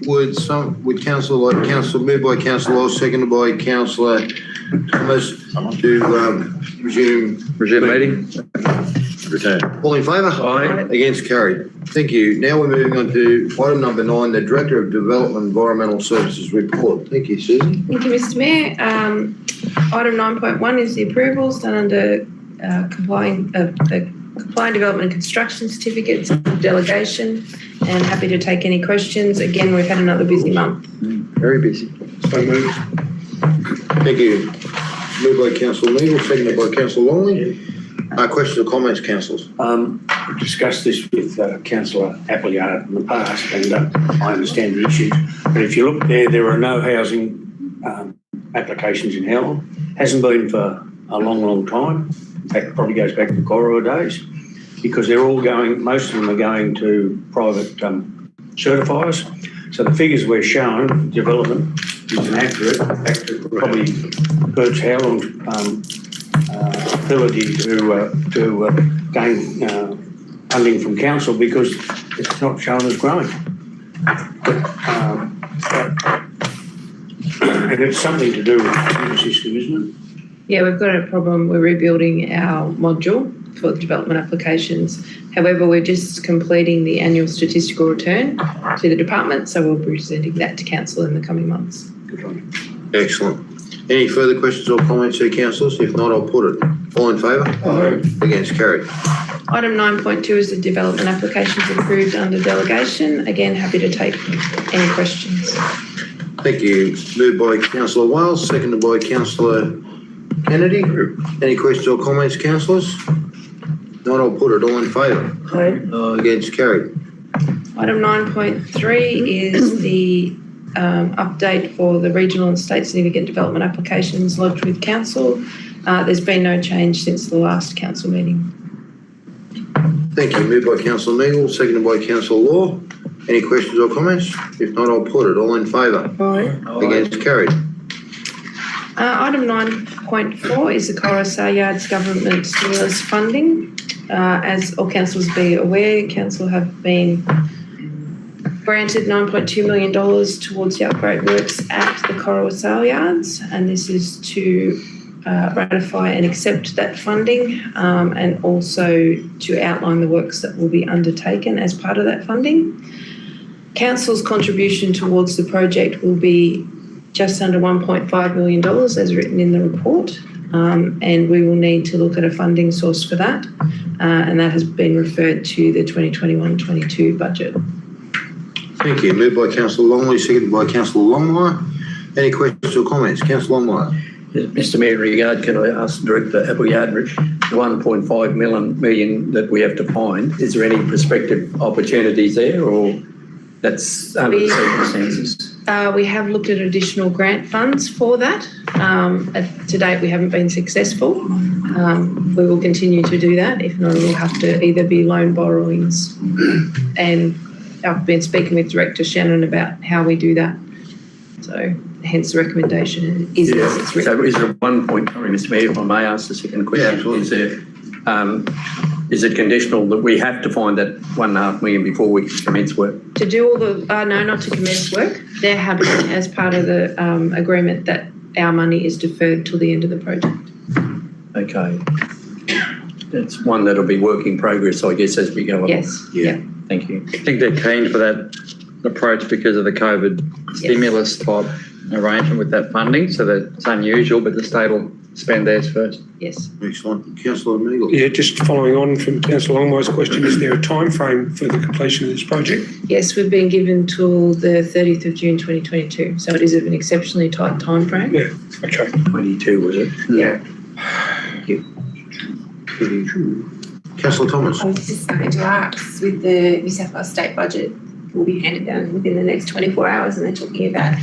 would council like council moved by Councillor Law, seconded by Councillor Thomas to resume meeting. Return. All in favour? Aye. Against, carried. Thank you. Now we're moving on to item number 9, the Director of Development Environmental Services report. Thank you, Susan. Thank you, Mr Mayor. Item 9.1 is the approvals done under complying development and construction certificates delegation, and happy to take any questions. Again, we've had another busy month. Very busy. So moved. Thank you. Moved by Councillor Neal, seconded by Councillor Longley. Questions or comments, councillors? We've discussed this with Councillor Appleyard in the past, and I understand the issues. But if you look there are no housing applications in Howland. Hasn't been for a long, long time. In fact, it probably goes back to the corridor days, because they're all going, most of them are going to private certifiers. So the figures we're showing, development, is inaccurate. Back to probably hurts Howland's ability to gain funding from council, because it's not shown as growing. And it's something to do with the system, isn't it? Yeah, we've got a problem. We're rebuilding our module for the development applications. However, we're just completing the annual statistical return to the department, so we'll be presenting that to council in the coming months. Good on you. Excellent. Any further questions or comments here, councillors? If not, I'll put it. All in favour? Aye. Against, carried. Item 9.2 is the development applications approved under delegation. Again, happy to take any questions. Thank you. Moved by Councillor Wales, seconded by Councillor Kennedy. Any questions or comments, councillors? Not, I'll put it. All in favour? Aye. Against, carried. Item 9.3 is the update for the regional and state significant development applications lodged with council. There's been no change since the last council meeting. Thank you. Moved by Councillor Neal, seconded by Councillor Law. Any questions or comments? If not, I'll put it. All in favour? Aye. Against, carried. Item 9.4 is the Cora Saleyards government stimulus funding. As all councillors be aware, council have been granted $9.2 million towards the upgrade works at the Cora Saleyards, and this is to ratify and accept that funding, and also to outline the works that will be undertaken as part of that funding. Council's contribution towards the project will be just under $1.5 million as written in the report, and we will need to look at a funding source for that, and that has been referred to the 2021-22 budget. Thank you. Moved by Councillor Longley, seconded by Councillor Longmire. Any questions or comments? Councillor Longmire. Mr Mayor, in regard, can I ask Director Appleyard, the 1.5 million that we have to find, is there any prospective opportunities there, or that's under the circumstances? We have looked at additional grant funds for that. To date, we haven't been successful. We will continue to do that. If not, it will have to either be loan borrowings, and I've been speaking with Director Shannon about how we do that. So hence the recommendation is as it's written. So is there Mr Mayor, if I may ask the second question, is it conditional that we have to find that $1.5 million before we commence work? To do all the, no, not to commence work. They're happy as part of the agreement that our money is deferred till the end of the project. Okay. That's one that'll be work in progress, I guess, as we go along. Yes, yeah. Thank you. I think they're keen for that approach because of the COVID stimulus type arrangement with that funding, so that it's unusual, but the state will spend theirs first. Yes. Excellent. Councillor Neal. Yeah, just following on from Councillor Longmire's question, is there a time frame for the completion of this project? Yes, we've been given till the 30th of June 2022, so it is an exceptionally tight time frame. Yeah, okay. 22, was it? Yeah. Thank you. Councillor Thomas. I was just going to ask, with the New South Wales state budget will be handed down within the next 24 hours, and they're talking about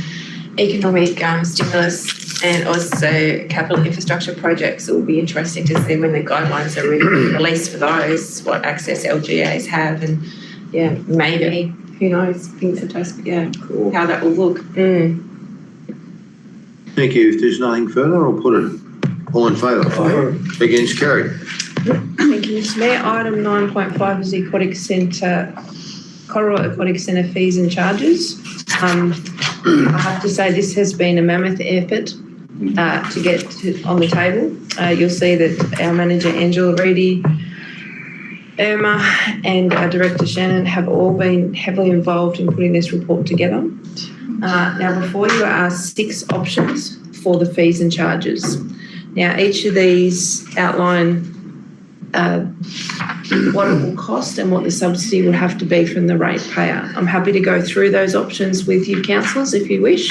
economic stimulus and also capital infrastructure projects. It will be interesting to see when the guidelines are released for those, what access LGAs have, and yeah, maybe, who knows, things are just, yeah, cool, how that will look. Thank you. If there's nothing further, I'll put it. All in favour? Against, carried. Thank you, Mr Mayor. Item 9.5 is the Aquatic Centre, Corridor Aquatic Centre fees and charges. I have to say this has been a mammoth effort to get on the table. You'll see that our manager Angela Reedy, Irma and our director Shannon have all been heavily involved in putting this report together. Now before you are 6 options for the fees and charges. Now each of these outline what it will cost and what the subsidy would have to be from the ratepayer. I'm happy to go through those options with you councillors if you wish.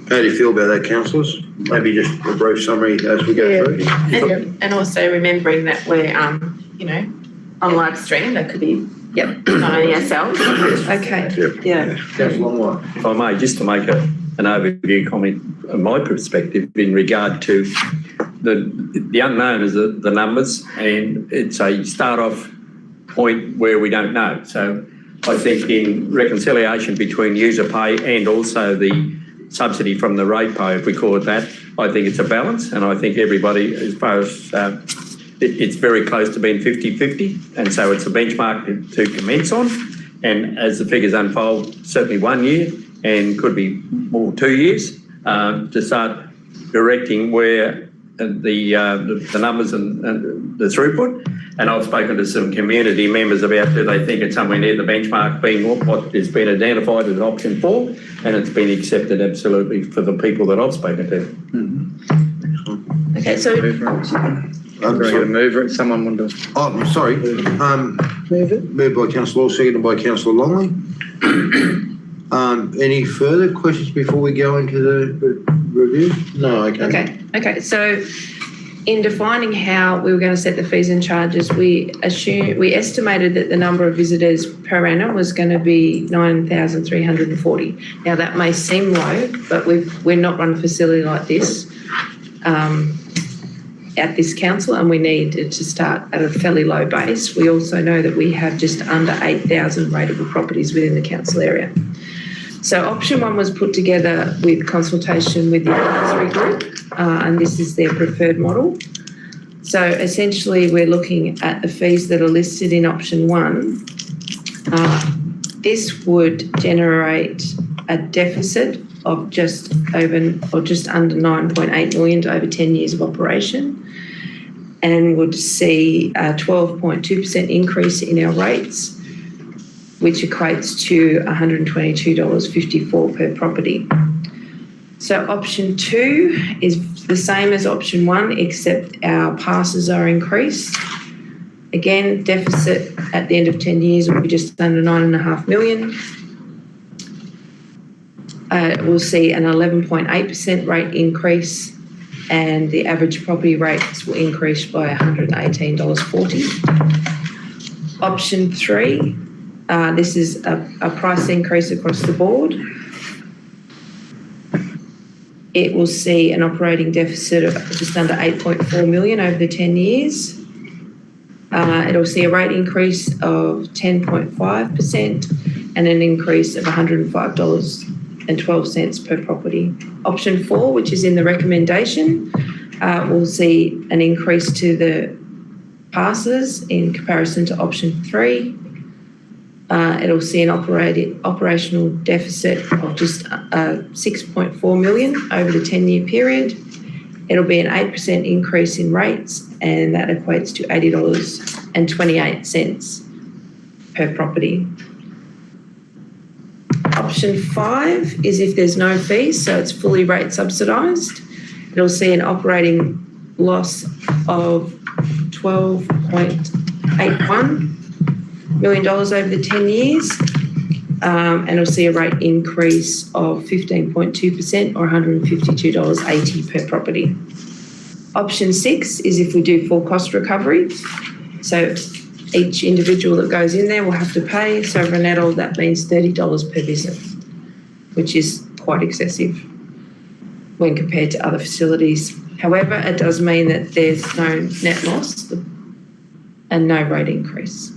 How do you feel about that, councillors? Maybe just a brief summary as we go through. And also remembering that we're, on live stream, that could be not only ourselves. Okay. Yeah. Councillor Longmire. If I may, just to make an overview comment from my perspective in regard to the unknown is the numbers, and it's a start-off point where we don't know. So I think in reconciliation between user pay and also the subsidy from the ratepayer, if we call it that, I think it's a balance, and I think everybody, as far as it's very close to being 50-50, and so it's a benchmark to commence on. And as the figures unfold, certainly 1 year and could be more 2 years to start directing where the numbers and the throughput. And I've spoken to some community members about do they think it's somewhere near the benchmark being what has been identified as option 4, and it's been accepted absolutely for the people that I've spoken to. Okay, so Mover it. Someone want to Oh, I'm sorry. Moved by Councillor Law, seconded by Councillor Longley. Any further questions before we go into the review? No, okay. Okay. So in defining how we were going to set the fees and charges, we estimated that the number of visitors per annum was going to be 9,340. Now that may seem low, but we're not run a facility like this at this council, and we need to start at a fairly low base. We also know that we have just under 8,000 rateable properties within the council area. So option 1 was put together with consultation with the advisory group, and this is their preferred model. So essentially we're looking at the fees that are listed in option 1. This would generate a deficit of just under 9.8 million over 10 years of operation, and would see a 12.2% increase in our rates, which equates to $122.54 per property. So option 2 is the same as option 1, except our passes are increased. Again, deficit at the end of 10 years will be just under 9.5 million. We'll see an 11.8% rate increase, and the average property rates will increase by $118.40. Option 3, this is a price increase across the board. It will see an operating deficit of just under 8.4 million over the 10 years. It'll see a rate increase of 10.5% and an increase of $105.12 per property. Option 4, which is in the recommendation, will see an increase to the passes in comparison to option 3. It'll see an operational deficit of just 6.4 million over the 10-year period. It'll be an 8% increase in rates, and that equates to $80.28 per property. Option 5 is if there's no fees, so it's fully rate subsidised. It'll see an operating loss of $12.81 million over the 10 years, and it'll see a rate increase of 15.2% or $152.80 per property. Option 6 is if we do full cost recovery. So each individual that goes in there will have to pay. So for an adult, that means $30 per visit, which is quite excessive when compared to other facilities. However, it does mean that there's no net loss and no rate increase.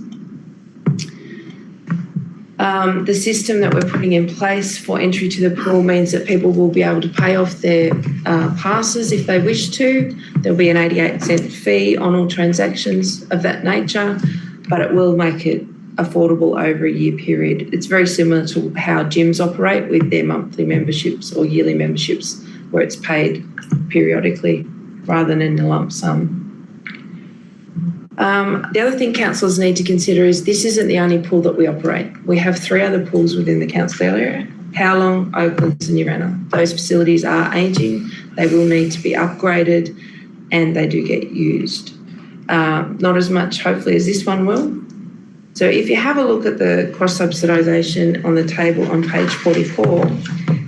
The system that we're putting in place for entry to the pool means that people will be able to pay off their passes if they wish to. There'll be an 88-cent fee on all transactions of that nature, but it will make it affordable over a year period. It's very similar to how gyms operate with their monthly memberships or yearly memberships, where it's paid periodically rather than in a lump sum. The other thing councillors need to consider is this isn't the only pool that we operate. We have 3 other pools within the council area: Howlong, Oaklands and Urana. Those facilities are ageing, they will need to be upgraded, and they do get used. Not as much, hopefully, as this one will. So if you have a look at the cross-subsidisation on the table on page 44,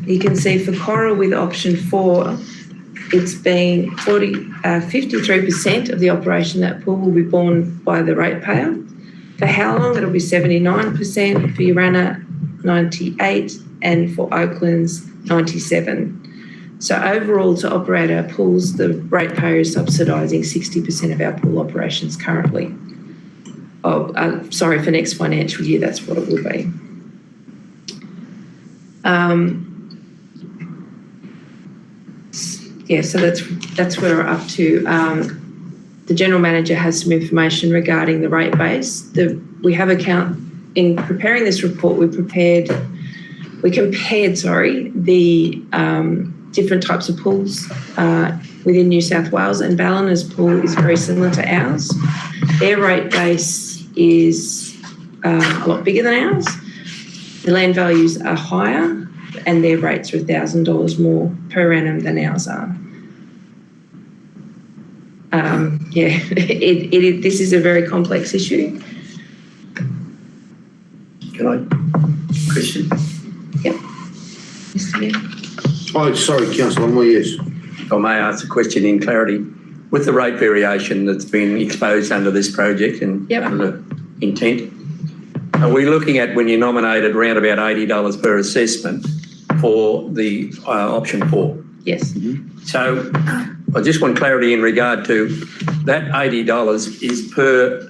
you can see for Cora with option 4, it's been 53% of the operation of that pool will be borne by the ratepayer. For Howlong, it'll be 79%, for Urana, 98%, and for Oaklands, 97%. So overall, to operate our pools, the ratepayer is subsidising 60% of our pool operations currently. For next financial year, that's what it will be. So that's where we're up to. The General Manager has some information regarding the rate base. We have in preparing this report, we compared the different types of pools within New South Wales, and Ballina's pool is very similar to ours. Their rate base is a lot bigger than ours. The land values are higher, and their rates are $1,000 more per annum than ours are. This is a very complex issue. Can I? Question? Yep. Mr. Mayor. Oh, sorry, councillor Moore, yes. If I may ask a question in clarity. With the rate variation that's been exposed under this project and under the intent, are we looking at, when you nominated, around about $80 per assessment for the option 4? Yes. So I just want clarity in regard to that $80 is per,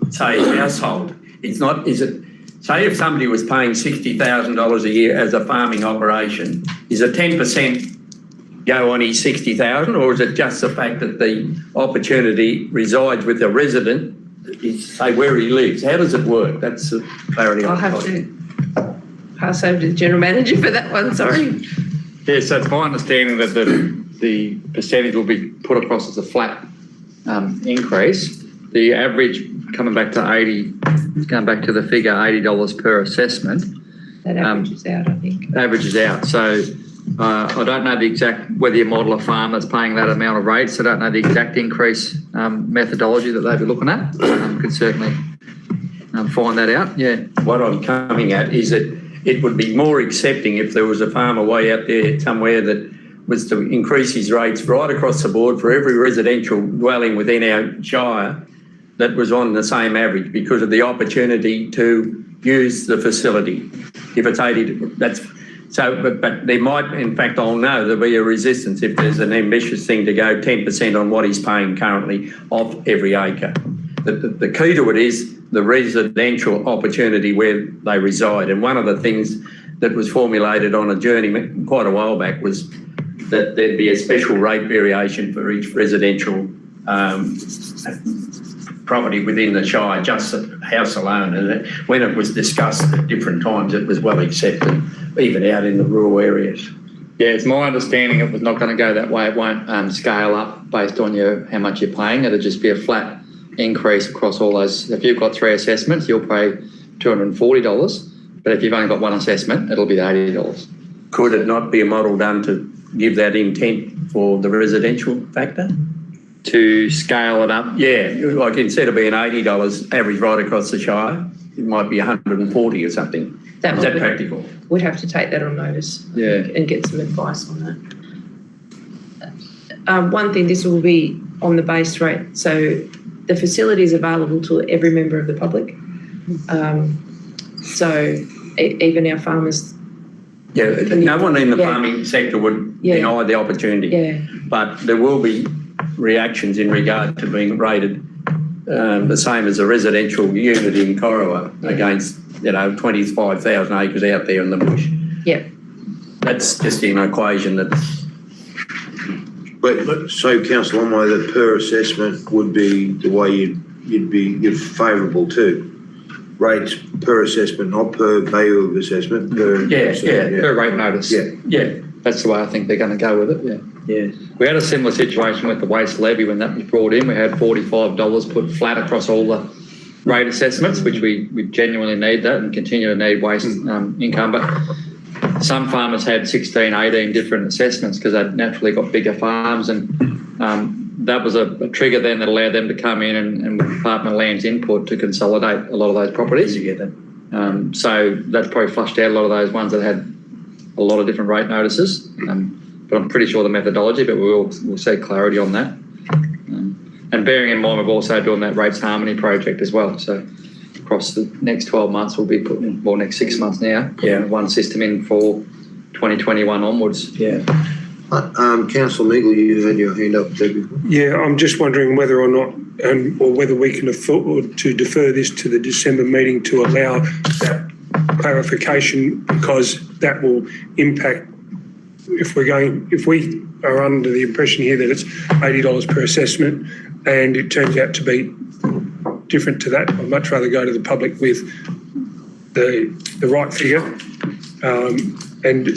say, household. It's not, is it, say if somebody was paying $60,000 a year as a farming operation, is it 10% go on his 60,000, or is it just the fact that the opportunity resides with the resident, say where he lives? How does it work? That's the clarity. I'll have to pass over to the General Manager for that one, sorry. Yeah, so it's my understanding that the percentage will be put across as a flat increase. The average coming back to the figure $80 per assessment. That averages out, I think. Averages out. So I don't know the exact, whether you model a farm that's paying that amount of rates. I don't know the exact increase methodology that they'd be looking at. Could certainly find that out. Yeah. What I'm coming at is that it would be more accepting if there was a farmer way out there somewhere that was to increase his rates right across the board for every residential dwelling within our shire that was on the same average because of the opportunity to use the facility. If it's 80, that's so, but there might, in fact, I'll know there'll be a resistance if there's an ambitious thing to go 10% on what he's paying currently off every acre. The key to it is the residential opportunity where they reside. And one of the things that was formulated on a journey quite a while back was that there'd be a special rate variation for each residential property within the shire, just the house alone. And when it was discussed at different times, it was well accepted, even out in the rural areas. Yeah, it's my understanding it was not going to go that way. It won't scale up based on how much you're paying. It'll just be a flat increase across all those. If you've got 3 assessments, you'll pay $240. But if you've only got 1 assessment, it'll be $80. Could it not be a model done to give that intent for the residential factor? To scale it up? Yeah, like instead of being $80 average right across the shire, it might be 140 or something. Is that practical? We'd have to take that on notice, and get some advice on that. One thing, this will be on the base rate, so the facility is available to every member of the public. So even our farmers. Yeah, no one in the farming sector would deny the opportunity. Yeah. But there will be reactions in regard to being rated the same as a residential unit in Corowa against 25,000 acres out there in the bush. Yep. That's just an equation that's. But so, Councillor Omway, the per assessment would be the way you'd favourable to, rates per assessment, not per value of assessment, per. Per rate notice. Yeah. Yeah, that's the way I think they're going to go with it, yeah. Yeah. We had a similar situation with the waste levy when that was brought in. We had $45 put flat across all the rate assessments, which we genuinely need that and continue to need waste income. But some farmers had 16, 18 different assessments because they'd naturally got bigger farms, and that was a trigger then that allowed them to come in and with Department of Land's input to consolidate a lot of those properties. You get that. So that's probably flushed out a lot of those ones that had a lot of different rate notices. But I'm pretty sure the methodology, but we'll see clarity on that. And bearing in mind, we're also doing that Rates Harmony project as well. So across the next 12 months, we'll be putting, well, next 6 months now, one system in for 2021 onwards. Yeah. Councillor Meagle, you had your hand up there before. Yeah, I'm just wondering whether or not, or whether we can afford to defer this to the December meeting to allow that clarification, because that will impact if we are under the impression here that it's $80 per assessment and it turns out to be different to that. I'd much rather go to the public with the right figure, and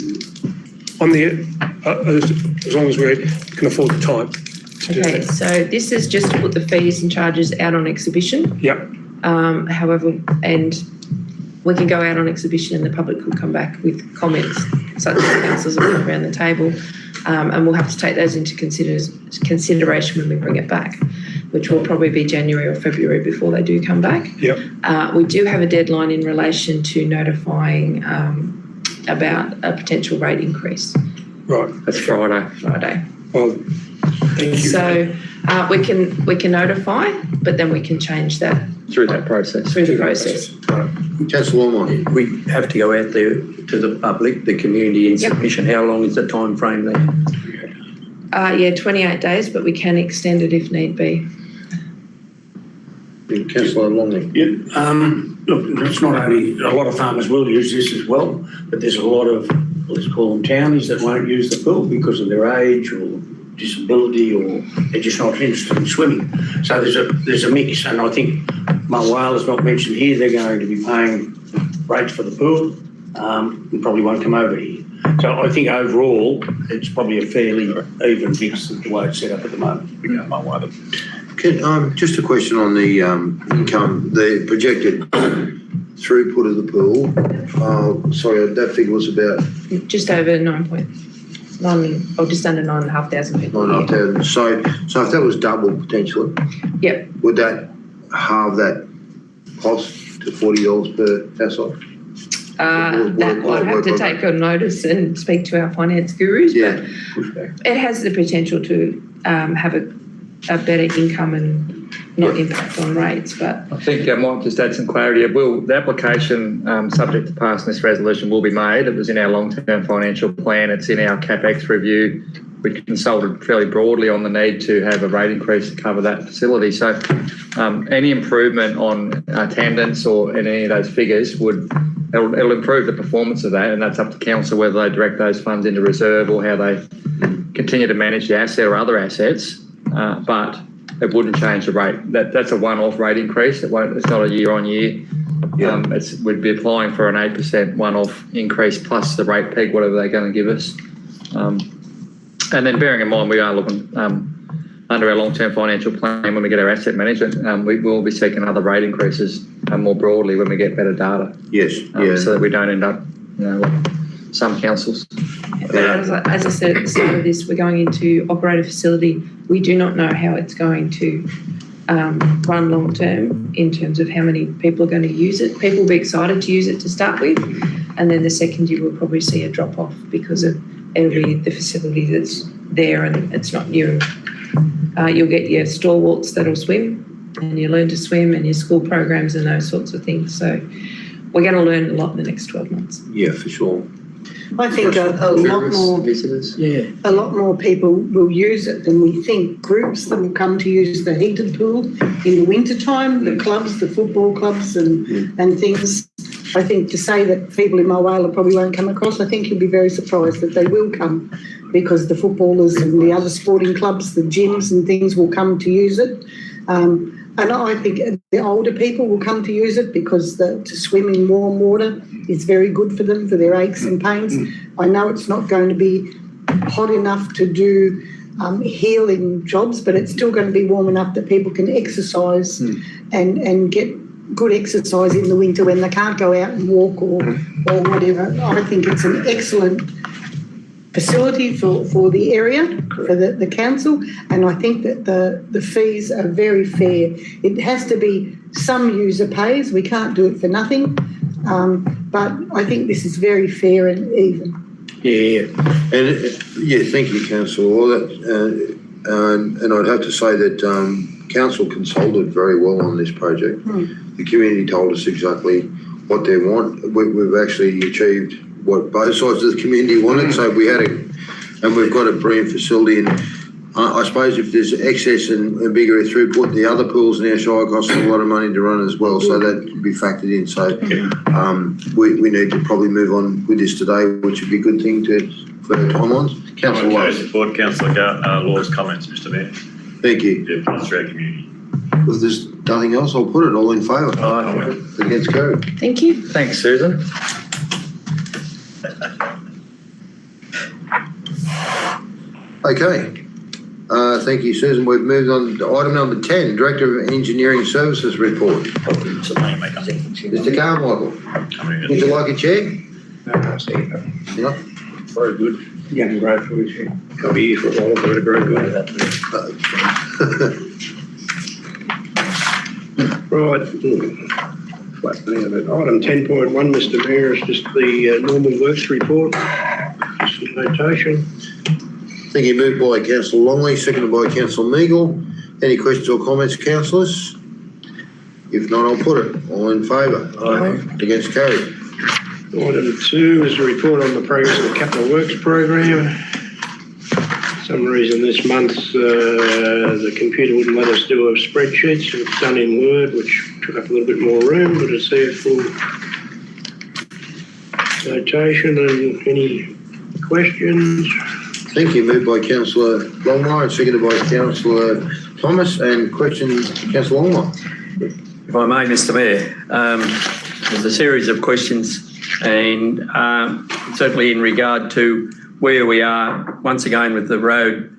on the as long as we can afford the time to do Okay, that. so this is just to put the fees and charges out on exhibition. Yep. However, and we can go out on exhibition and the public could come back with comments, such as councillors will come around the table, and we'll have to take those into consideration when we bring it back, which will probably be January or February before they do come back. Yep. We do have a deadline in relation to notifying about a potential rate increase. Right. That's Friday. Well, thank you. So we can notify, but then we can change that Through that process. through the process. Councillor Longmire. We have to go out there to the public, the community in submission. How long is the time frame there? 28 days, but we can extend it if need be. Councillor Longley. Yeah, look, it's not only, a lot of farmers will use this as well, but there's a lot of, let's call them townies, that won't use the pool because of their age or disability, or they're just not interested in swimming. So there's a mix, and I think Mulwala's not mentioned here. They're going to be paying rates for the pool, and probably won't come over here. So I think overall, it's probably a fairly even mix the way it's set up at the moment. Just a question on the income, the projected throughput of the pool. Sorry, that figure was about Just over 9.9, or just under 9,500 people. a year. 9,500. So if that was double potentially, Yep. would that halve that cost to $40 per household? That I'd have to take on notice and speak to our finance gurus, but it has the potential to have a better income and not impact on rates. But I think I might just add some clarity. The application, subject to passing this resolution, will be made. It was in our long-term financial plan. It's in our CapEx review. We consulted fairly broadly on the need to have a rate increase to cover that facility. So any improvement on attendance or any of those figures it'll improve the performance of that, and that's up to council whether they direct those funds into reserve or how they continue to manage the asset or other assets. But it wouldn't change the rate. That's a one-off rate increase. It's not a year-on-year. We'd be applying for an 8% one-off increase plus the rate peg, whatever they're going to give us. And then bearing in mind we are looking under our long-term financial plan when we get our asset management, we will be seeking other rate increases more broadly when we get better data. Yes. So that we don't end up, like some councils. as I said at the start of this, we're going into operator facility. We do not know how it's going to run long term in terms of how many people are going to use it. People will be excited to use it to start with, and then the second year we'll probably see a drop off because it'll be the facility that's there and it's not new. You'll get your stalwarts that'll swim, and you learn to swim, and your school programs and those sorts of things. So we're going to learn a lot in the next 12 months. Yeah, for sure. I think a lot more visitors. a lot more people will use it than we think. Groups that will come to use the heated pool in the winter time, the clubs, the football clubs and things. I think to say that people in Mulwala probably won't come across, I think you'll be very surprised that they will come, because the footballers and the other sporting clubs, the gyms and things will come to use it. And I think the older people will come to use it because to swim in warm water is very good for them, for their aches and pains. I know it's not going to be hot enough to do healing jobs, but it's still going to be warm enough that people can exercise and get good exercise in the winter when they can't go out and walk or whatever. I think it's an excellent facility for the area, for the council, and I think that the fees are very fair. It has to be some user pays. We can't do it for nothing, but I think this is very fair and even. Yeah. And thank you, Councillor. All that, and I'd have to say that council consulted very well on this project. The community told us exactly what they want. We've actually achieved what both sides of the community wanted. So we had and we've got a brilliant facility. And I suppose if there's excess and bigger throughput, the other pools in our shire cost a lot of money to run as well. So that could be factored in. So we need to probably move on with this today, which would be a good thing for the timelines. Councillor Wells. Support Councillor Law's comments, Mr. Mayor. Thank you. Yeah, for Australian community. If there's nothing else, I'll put it all in favour. Against carried. Thank you. Thanks, Susan. Okay. Thank you, Susan. We've moved on to item number 10, Director of Engineering Services Report. Mr. Carmichael, would you like a chair? Yeah. Very good. Young growth for you. Couple of years for a while, but very good. Right. Item 10.1, Mr. Mayor, is just the normal works report. Just some notation. Thank you. Moved by Councillor Longley, seconded by Councillor Meagle. Any questions or comments, councillors? If not, I'll put it. All in favour? Aye. Against carried. Item 2 is a report on the progress of the Capital Works program. For some reason this month the computer wouldn't let us do a spreadsheet, so it's done in Word, which took up a little bit more room, but it's there full notation. And any questions? Thank you. Moved by Councillor Longmire and seconded by Councillor Thomas. And questions, Councillor Longmire? If I may, Mr. Mayor, there's a series of questions, and certainly in regard to where we are once again with the road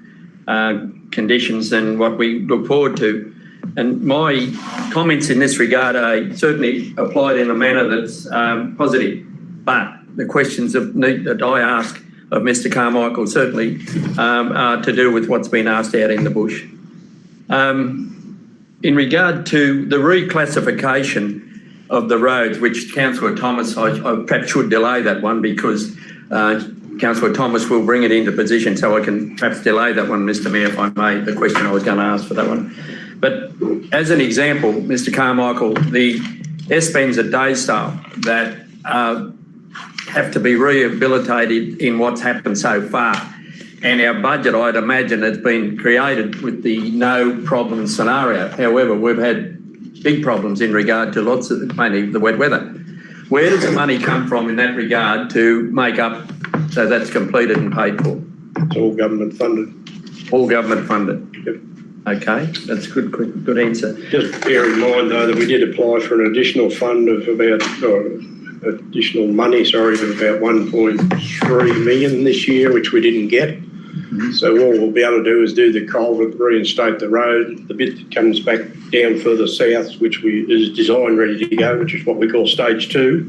conditions and what we look forward to. And my comments in this regard are certainly applied in a manner that's positive, but the questions that I ask of Mr. Carmichael certainly are to do with what's been asked out in the bush. In regard to the reclassification of the roads, which Councillor Thomas, I perhaps should delay that one because Councillor Thomas will bring it into position, so I can perhaps delay that one, Mr. Mayor, if I may, the question I was going to ask for that one. But as an example, Mr. Carmichael, the S-bends at Daysdale that have to be rehabilitated in what's happened so far. And our budget, I'd imagine, has been created with the no problem scenario. However, we've had big problems in regard to lots of, mainly the wet weather. Where does the money come from in that regard to make up so that's completed and paid for? It's all government funded. All government funded? Yep. Okay, that's good answer. Just bear in mind though that we did apply for an additional fund of about, additional money, of about 1.3 million this year, which we didn't get. So all we'll be able to do is do the culvert, reinstate the road, the bit that comes back down further south, which is designed ready to go, which is what we call stage 2,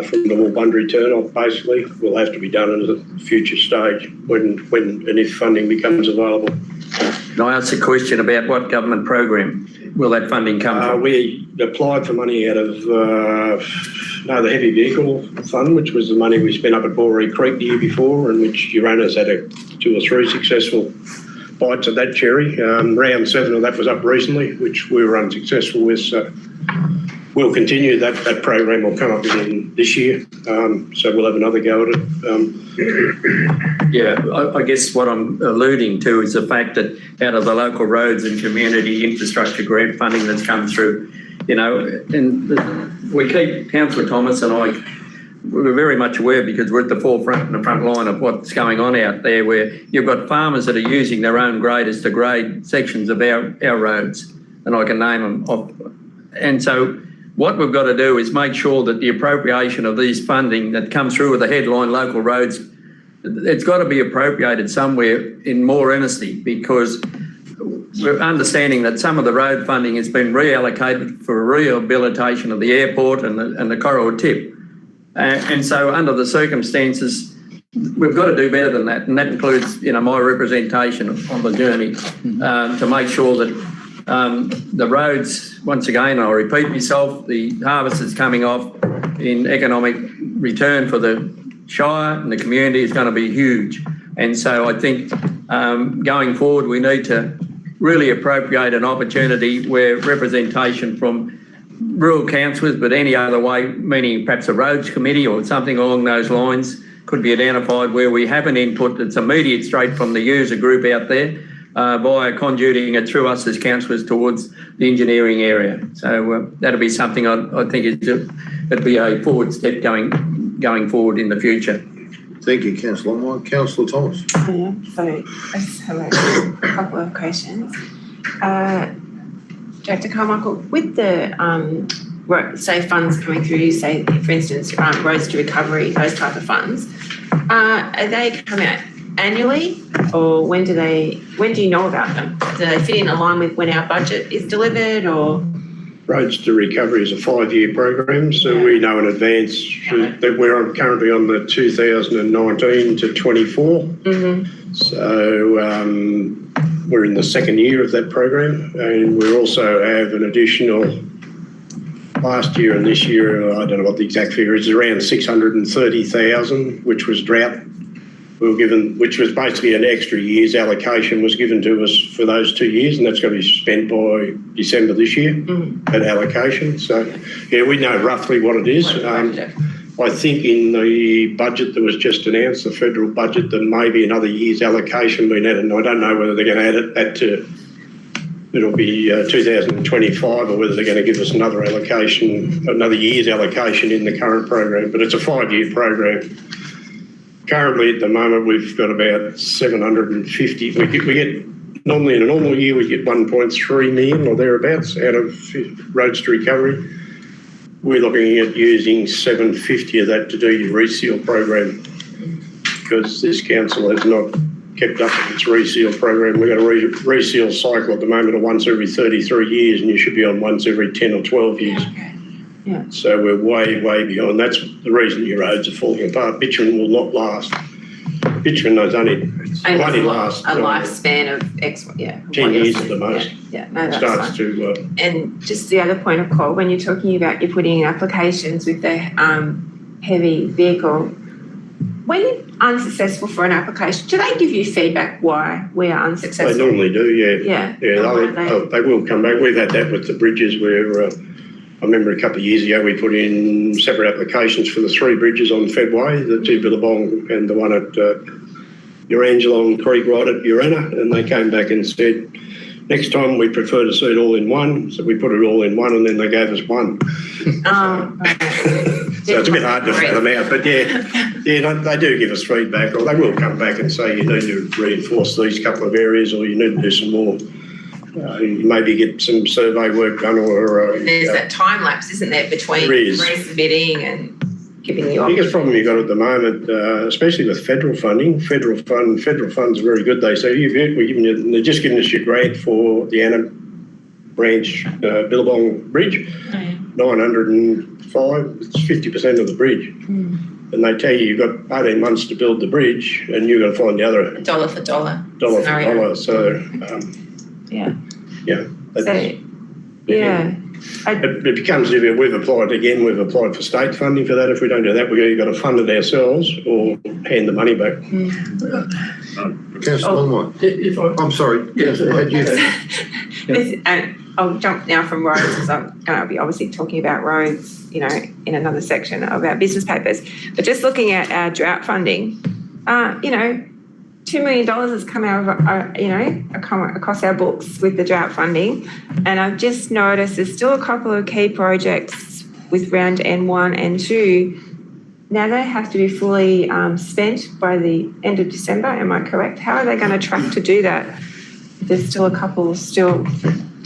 from the Woolbundry turn-off basically, will have to be done at a future stage when and if funding becomes available. Can I ask a question about what government program will that funding come from? We applied for money out of the heavy vehicle fund, which was the money we spent up at Boree Creek the year before, and which Uranus had 2 or 3 successful bites of that cherry. Round 7 of that was up recently, which we were unsuccessful with. So we'll continue that program will come up again this year. So we'll have another go at it. Yeah, I guess what I'm alluding to is the fact that out of the local roads and community infrastructure grant funding that's come through, and we keep, Councillor Thomas and I, we're very much aware because we're at the forefront and the front line of what's going on out there, where you've got farmers that are using their own graders to grade sections of our roads. and I can name them off. And so what we've got to do is make sure that the appropriation of these funding that comes through with the headline local roads, it's got to be appropriated somewhere in more earnestly, because we're understanding that some of the road funding has been reallocated for rehabilitation of the airport and the corridor tip. And so under the circumstances, we've got to do better than that. And that includes, my representation on the journey to make sure that the roads, once again, I'll repeat myself, the harvest is coming off in economic return for the Shire and the community is going to be huge. And so I think going forward, we need to really appropriate an opportunity where representation from rural councillors, but any other way, meaning perhaps a roads committee or something along those lines, could be identified where we have an input that's immediate straight from the user group out there via conduiting it through us as councillors towards the engineering area. So that'll be something I think it'd be a forward step going forward in the future. Thank you, Councillor Moore. Councillor Thomas. Yeah, so I just have a couple of questions. Director Carmichael, with the say funds coming through, say for instance roads to recovery, those type of funds, are they come out annually, or when do you know about them? Do they fit in line with when our budget is delivered, or? Roads to Recovery is a 5-year program, so we know in advance that we're currently on the 2019 to 24. Mm-hmm. So we're in the second year of that program, and we also have an additional, last year and this year, I don't know what the exact figure is, around 630,000, which was drought. We were given, which was basically an extra year's allocation was given to us for those 2 years, and that's going to be spent by December this year, that allocation. So, yeah, we know roughly what it is. I think in the budget that was just announced, the federal budget, there may be another year's allocation being added, and I don't know whether they're going to add that to, it'll be 2025, or whether they're going to give us another allocation, another year's allocation in the current program, but it's a 5-year program. Currently, at the moment, we've got about 750. We get normally in a normal year we get 1.3 million or thereabouts out of Roads to Recovery. We're looking at using 750 of that to do your reseal program, because this council has not kept up with its reseal program. We've got a reseal cycle at the moment of once every 33 years, and you should be on once every 10 or 12 years. Yeah. So we're way, way beyond. That's the reason your roads are falling apart. Bitumen will not last. Bitumen knows only lasts a lifespan of X, 10 years at the most. Yeah, no, that's Starts fine. to And just the other point of call, when you're talking about you're putting in applications with the heavy vehicle, when you're unsuccessful for an application, do they give you feedback why we are unsuccessful? they normally do, Yeah. they will come back. We've had that with the bridges where I remember a couple of years ago we put in separate applications for the 3 bridges on Fedway, the 2 Billabong and the one at Urangelong Creek right at Urana, and they came back and said, next time we prefer to see it all in one. So we put it all in one, and then they gave us one. So it's a bit hard to fill them out, but they do give us feedback, or they will come back and say you need to reinforce these couple of areas, or you need to do some more. You maybe get some survey work done, or there's that time lapse, isn't there, between resubmitting and giving the The biggest problem you've got at the moment, especially with federal funding, federal funds are very good. They say they're just giving us your grant for the Anna Branch Billabong Bridge, 905. It's 50% of the bridge, and they tell you you've got 18 months to build the bridge, and you've got to find the other dollar for dollar. So it becomes difficult. We've applied for state funding for that. If we don't do that, we've got to fund it ourselves or hand the money back. Councillor Longmire. I'm sorry. I'll jump now from roads, because I'm going to be obviously talking about roads, in another section of our business papers. But just looking at our drought funding, $2 million has come out of, across our books with the drought funding. And I've just noticed there's still a couple of key projects with round N1 and 2. Now they have to be fully spent by the end of December. Am I correct? How are they going to track to do that? There's still a couple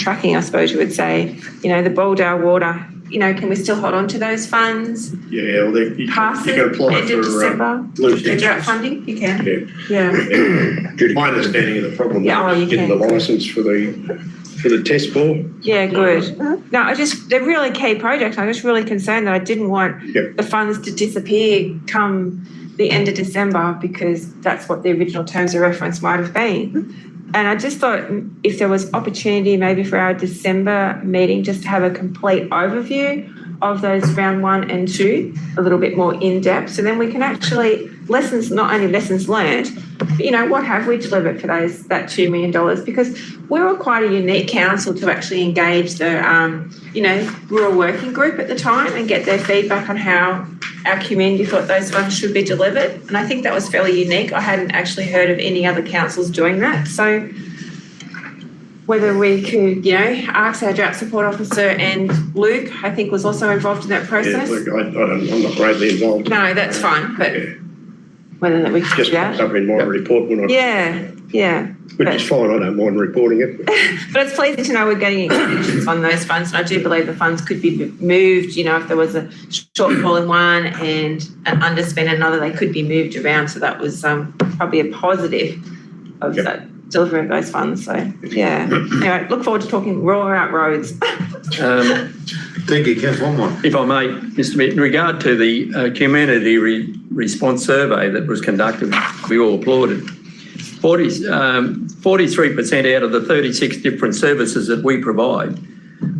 tracking, I suppose you would say, you know, the Boldale water, you know, can we still hold on to those funds? Yeah, well, you Past can it, apply end of for December, loose the drought ends. funding, you can, Yeah. yeah, My understanding of the problem Yeah, oh, you is getting the can. licence for the test bore. yeah, good. No, they're really key projects. I'm just really concerned that I didn't want Yep. the funds to disappear come the end of December, because that's what the original terms of reference might have been. And I just thought if there was opportunity maybe for our December meeting just to have a complete overview of those round 1 and 2, a little bit more in depth, so then we can actually not only lessons learned, but, you know, what have we delivered for that $2 million? Because we were quite a unique council to actually engage the, you know, rural working group at the time and get their feedback on how our community thought those funds should be delivered. And I think that was fairly unique. I hadn't actually heard of any other councils doing that. So whether we could, you know, ask our drought support officer, and Luke, I think, was also involved in that Yeah, process. look, I'm not greatly involved. No, that's fine, but Yeah. whether that we could Just do popped that. up in my report when Yeah, which is fine, I don't mind reporting it. but it's pleasing to know we're getting extensions on those funds. And I do believe the funds could be moved, you know, if there was a shortfall in one and an underspend in another, they could be moved around. So that was probably a positive of Yep. that delivery of those funds. So yeah, anyway, look forward to talking raw out roads. Thank you, Councillor Wong. If I may, Mr. Mayor, in regard to the community response survey that was conducted, we all applauded. 43% out of the 36 different services that we provide,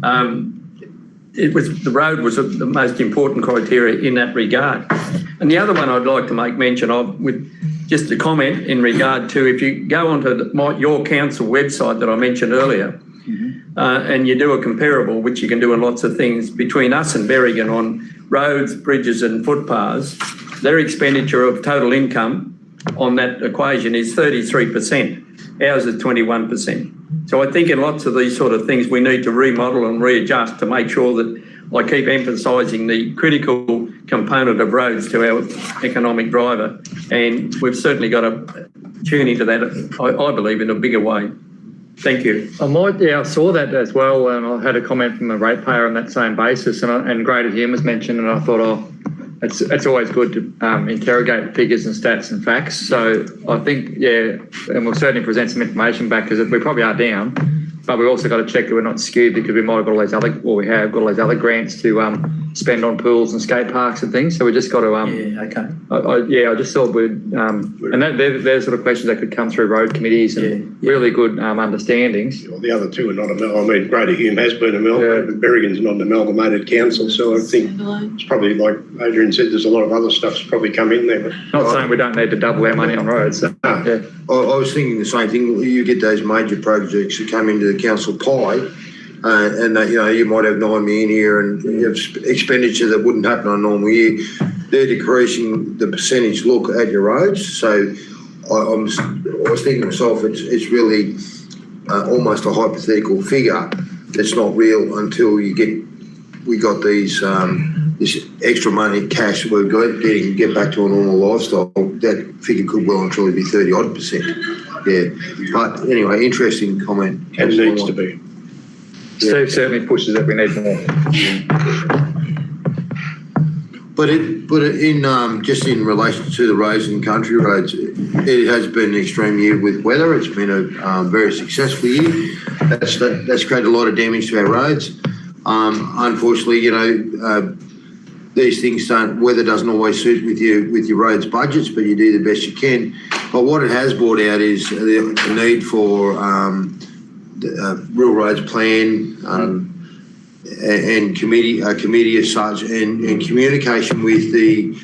the road was the most important criteria in that regard. And the other one I'd like to make mention of, with just a comment in regard to, if you go onto your council website that I mentioned earlier, and you do a comparable, which you can do in lots of things, between us and Berrigan on roads, bridges and footpaths, their expenditure of total income on that equation is 33%. Ours is 21%. So I think in lots of these sort of things, we need to remodel and readjust to make sure that I keep emphasising the critical component of roads to our economic driver. And we've certainly got to tune into that, I believe, in a bigger way. Thank you. I saw that as well, and I had a comment from a ratepayer on that same basis, and Greater Hume was mentioned, and I thought, it's always good to interrogate figures and stats and facts. So I think, yeah, and we'll certainly present some information back, because we probably are down, but we've also got to check that we're not skewed, because we might have got all these other, or we have got all these other grants to spend on pools and skate parks and things. So we just got to, Yeah, okay. I just thought we'd, and they're sort of questions that could come through road committees and really good understandings. Well, the other two are not Greater Hume has been amalgamated, but Berrigan's not an amalgamated council, so I think it's probably, like Adrian said, there's a lot of other stuff's probably come in there. But Not saying we don't need to double our money on roads. So, yeah. I was thinking the same thing. You get those major projects that come into the council pie, and you know, you might have 9 million here and you have expenditure that wouldn't happen on a normal year. They're decreasing the percentage look at your roads. So I was thinking to myself, it's really almost a hypothetical figure that's not real until we got these this extra money, cash we're getting, get back to a normal lifestyle. That figure could well and truly be 30-odd%. Yeah, but anyway, interesting comment. it needs to be. Steve certainly pushes that we need more. But in just in relation to the roads and country roads, it has been an extreme year with weather. It's been a very successful year. That's created a lot of damage to our roads. Unfortunately, you know, these things weather doesn't always suit with your roads budgets, but you do the best you can. But what it has brought out is the need for rural roads plan and committee as such, and communication with the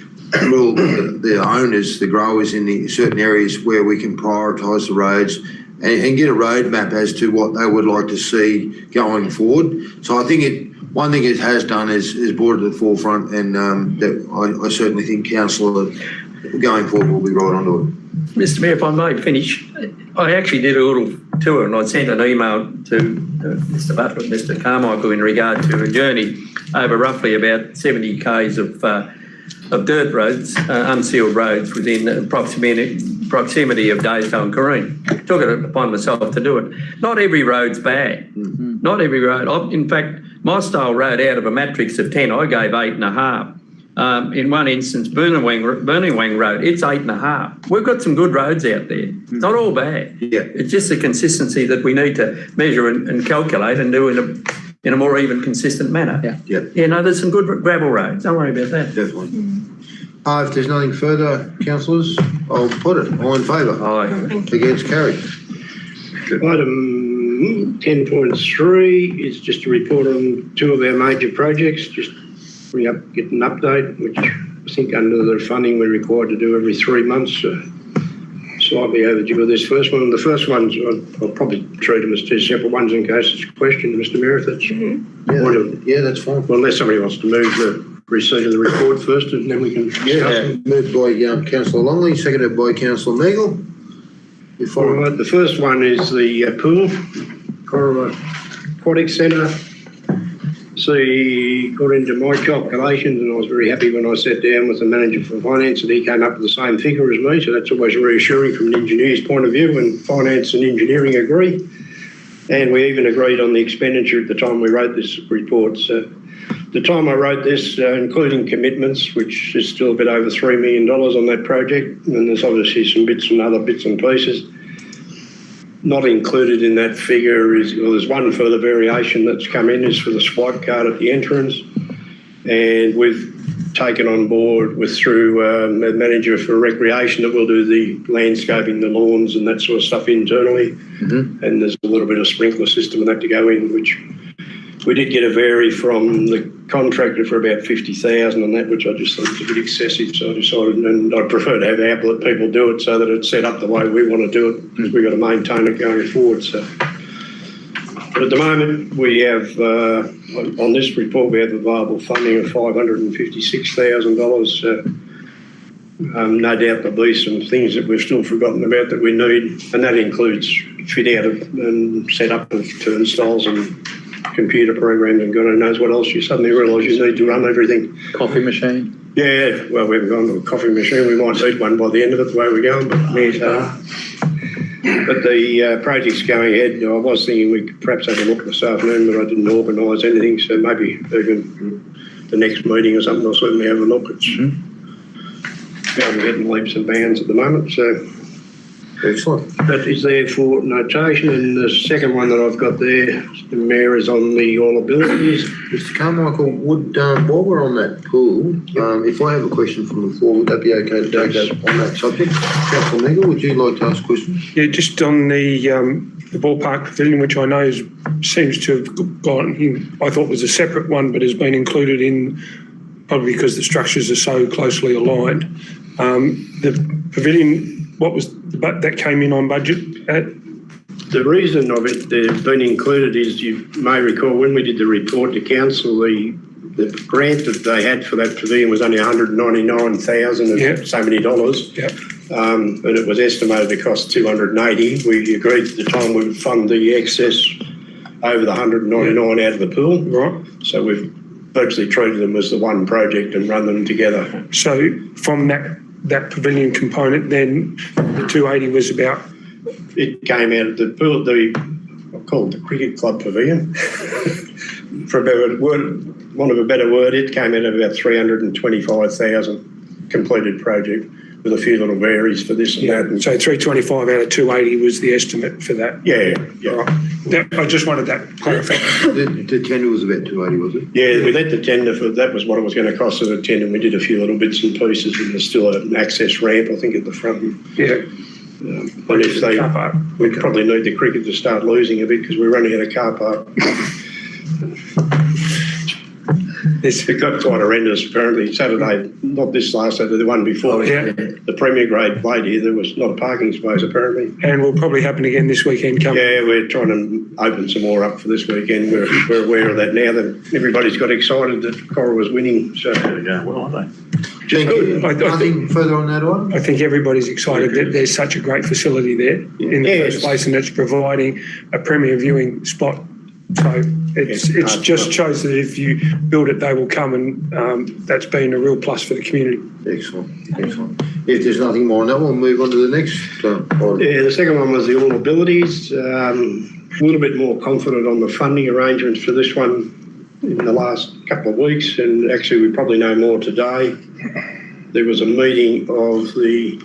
owners, the growers in the certain areas where we can prioritise the roads and get a roadmap as to what they would like to see going forward. So I think one thing it has done is brought it to the forefront, and that I certainly think council going forward will be right onto it. Mr. Mayor, if I may finish, I actually did a little tour and I sent an email to Mr. Butler and Mr. Carmichael in regard to a journey over roughly about 70 k's of dirt roads, unsealed roads within approximately proximity of Daysdale and Careen. Took it upon myself to do it. Not every road's bad. Not every road. In fact, my style road out of a matrix of 10, I gave 8.5. In one instance, Burning Wang Road, it's 8.5. We've got some good roads out there. It's not all bad. Yeah. It's just the consistency that we need to measure and calculate and do in a more even, consistent manner. Yeah. Yeah, No, there's some good gravel roads. Don't worry about that. definitely. If there's nothing further, councillors, I'll put it. All in favour? Aye. Against, carried. Item 10.3 is just a report on two of our major projects, just get an update, which I think under the funding we're required to do every 3 months. Slightly overdue with this first one. The first one's, I'll probably treat them as two separate ones in case it's a question, Mr Mayor, if that's... Yeah, that's fine. Well, unless somebody wants to move the receipt of the report first, and then we can discuss it. Moved by councillor Longley, seconded by councillor Neagle. All right, the first one is the pool, Corowa Aquatic Centre. See, got into my calculations, and I was very happy when I sat down with the manager for finance and he came up with the same figure as me, so that's always reassuring from an engineer's point of view when finance and engineering agree. And we even agreed on the expenditure at the time we wrote this report. So the time I wrote this, including commitments, which is still a bit over $3 million on that project, and there's obviously some other bits and pieces. Not included in that figure is, well, there's one further variation that's come in, is for the swipe card at the entrance. And we've taken on board through the manager for recreation that we'll do the landscaping, the lawns and that sort of stuff internally. And there's a little bit of sprinkler system and that to go in, which we did get a vary from the contractor for about 50,000 on that, which I just thought was a bit excessive. So I decided, and I'd prefer to have our people do it so that it's set up the way we want to do it, because we've got to maintain it going forward. So, but at the moment, we have, on this report, we have available funding of $556,000. No doubt there'll be some things that we've still forgotten about that we need, and that includes fit out and set up of turnstiles and computer programs and God knows what else. You suddenly realise you need to run everything. Coffee machine. Yeah, well, we haven't gone to a coffee machine. We might need one by the end of it, the way we're going, but but the project's going ahead. I was thinking we could perhaps have a look this afternoon, but I didn't organise anything, so maybe even the next meeting or something, I'll certainly have a look. It's going ahead in leaps and bounds at the moment, so Excellent. that is there for notation. And the second one that I've got there, Mr Mayor, is on the all abilities. Mr Carmichael, would, while we're on that pool, if I have a question from the floor, would that be okay to take that on that subject? Councillor Neagle, would you like to ask questions? Yeah, just on the ballpark pavilion, which I know seems to have gone in, I thought was a separate one, but has been included in, probably because the structures are so closely aligned. The pavilion, what was that came in on budget at? The reason of it being included is, you may recall when we did the report to council, the grant that they had for that pavilion was only $199,000 and so many dollars. Yeah. But it was estimated to cost $280. We agreed at the time we would fund the excess over the $199 out of the pool. Right. So we've virtually treated them as the one project and run them together. So from that pavilion component, then the 280 was about? It came out of the pool, I'll call it the cricket club pavilion. For want of a better word, it came out of about 325,000 completed project, with a few little varies for this and that. And so 325 out of 280 was the estimate for that? Yeah. Right. I just wanted that clarified. The tender was about 280, was it? Yeah, we let the tender for, that was what it was going to cost at a tender, and we did a few little bits and pieces, and there's still an access ramp, I think, at the front. Yeah. But if they, we'd probably need the cricket to start losing a bit, because we're running out of car park. It got quite horrendous, apparently. Saturday, not this last Saturday, the one before. The Premier Grade played here, there was not a parking space, apparently. And will probably happen again this weekend coming. Yeah, we're trying to open some more up for this weekend. We're aware of that now, that everybody's got excited that Cora was winning. So There we go. Well, aren't they? Thank you. Nothing further on that item? I think everybody's excited that there's such a great facility there in the first place, and it's providing a premier viewing spot So it's just shows that if you build it, they will come, and that's been a real plus for the community. Excellent, excellent. If there's nothing more on that, we'll move on to the next item. Yeah, the second one was the all abilities. A little bit more confident on the funding arrangements for this one in the last couple of weeks, and actually we probably know more today. There was a meeting of the,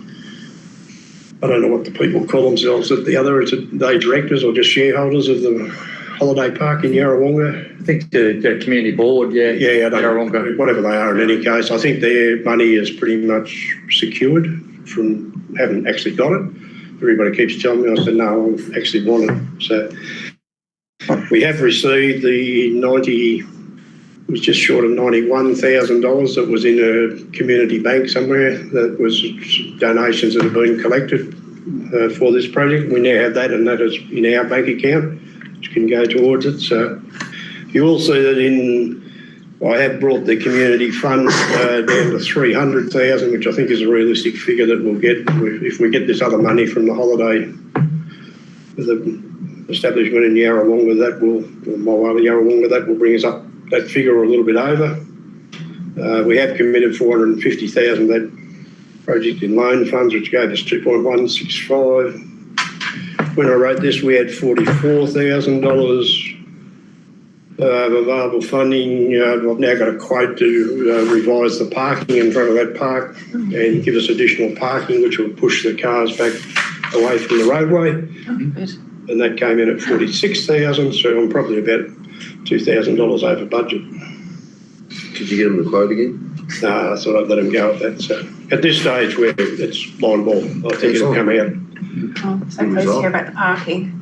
I don't know what the people call themselves at the other, is it they directors or just shareholders of the holiday park in Yarrawonga? I think the community board, yeah. Yeah, I don't Yarrawonga. know, whatever they are in any case. I think their money is pretty much secured from, haven't actually got it. Everybody keeps telling me, I said, no, I actually want it. So we have received the 90, it was just short of $91,000 that was in a community bank somewhere. That was donations that have been collected for this project. We now have that, and that is in our bank account, which can go towards it. So you will see that I have brought the community fund down to 300,000, which I think is a realistic figure that we'll get if we get this other money from the holiday, the establishment in Yarrawonga. That will, Yarrawonga, that will bring us up that figure a little bit over. We have committed 450,000 that project in loan funds, which gave us 2.165. When I wrote this, we had $44,000 available funding. I've now got a quote to revise the parking in front of that park and give us additional parking, which will push the cars back away from the roadway. And that came in at 46,000, so I'm probably about $2,000 over budget. Did you get them the quote again? No, I thought I'd let him go at that. So at this stage, where it's line ball, I think it'll come out. Oh, so pleased to hear about the parking.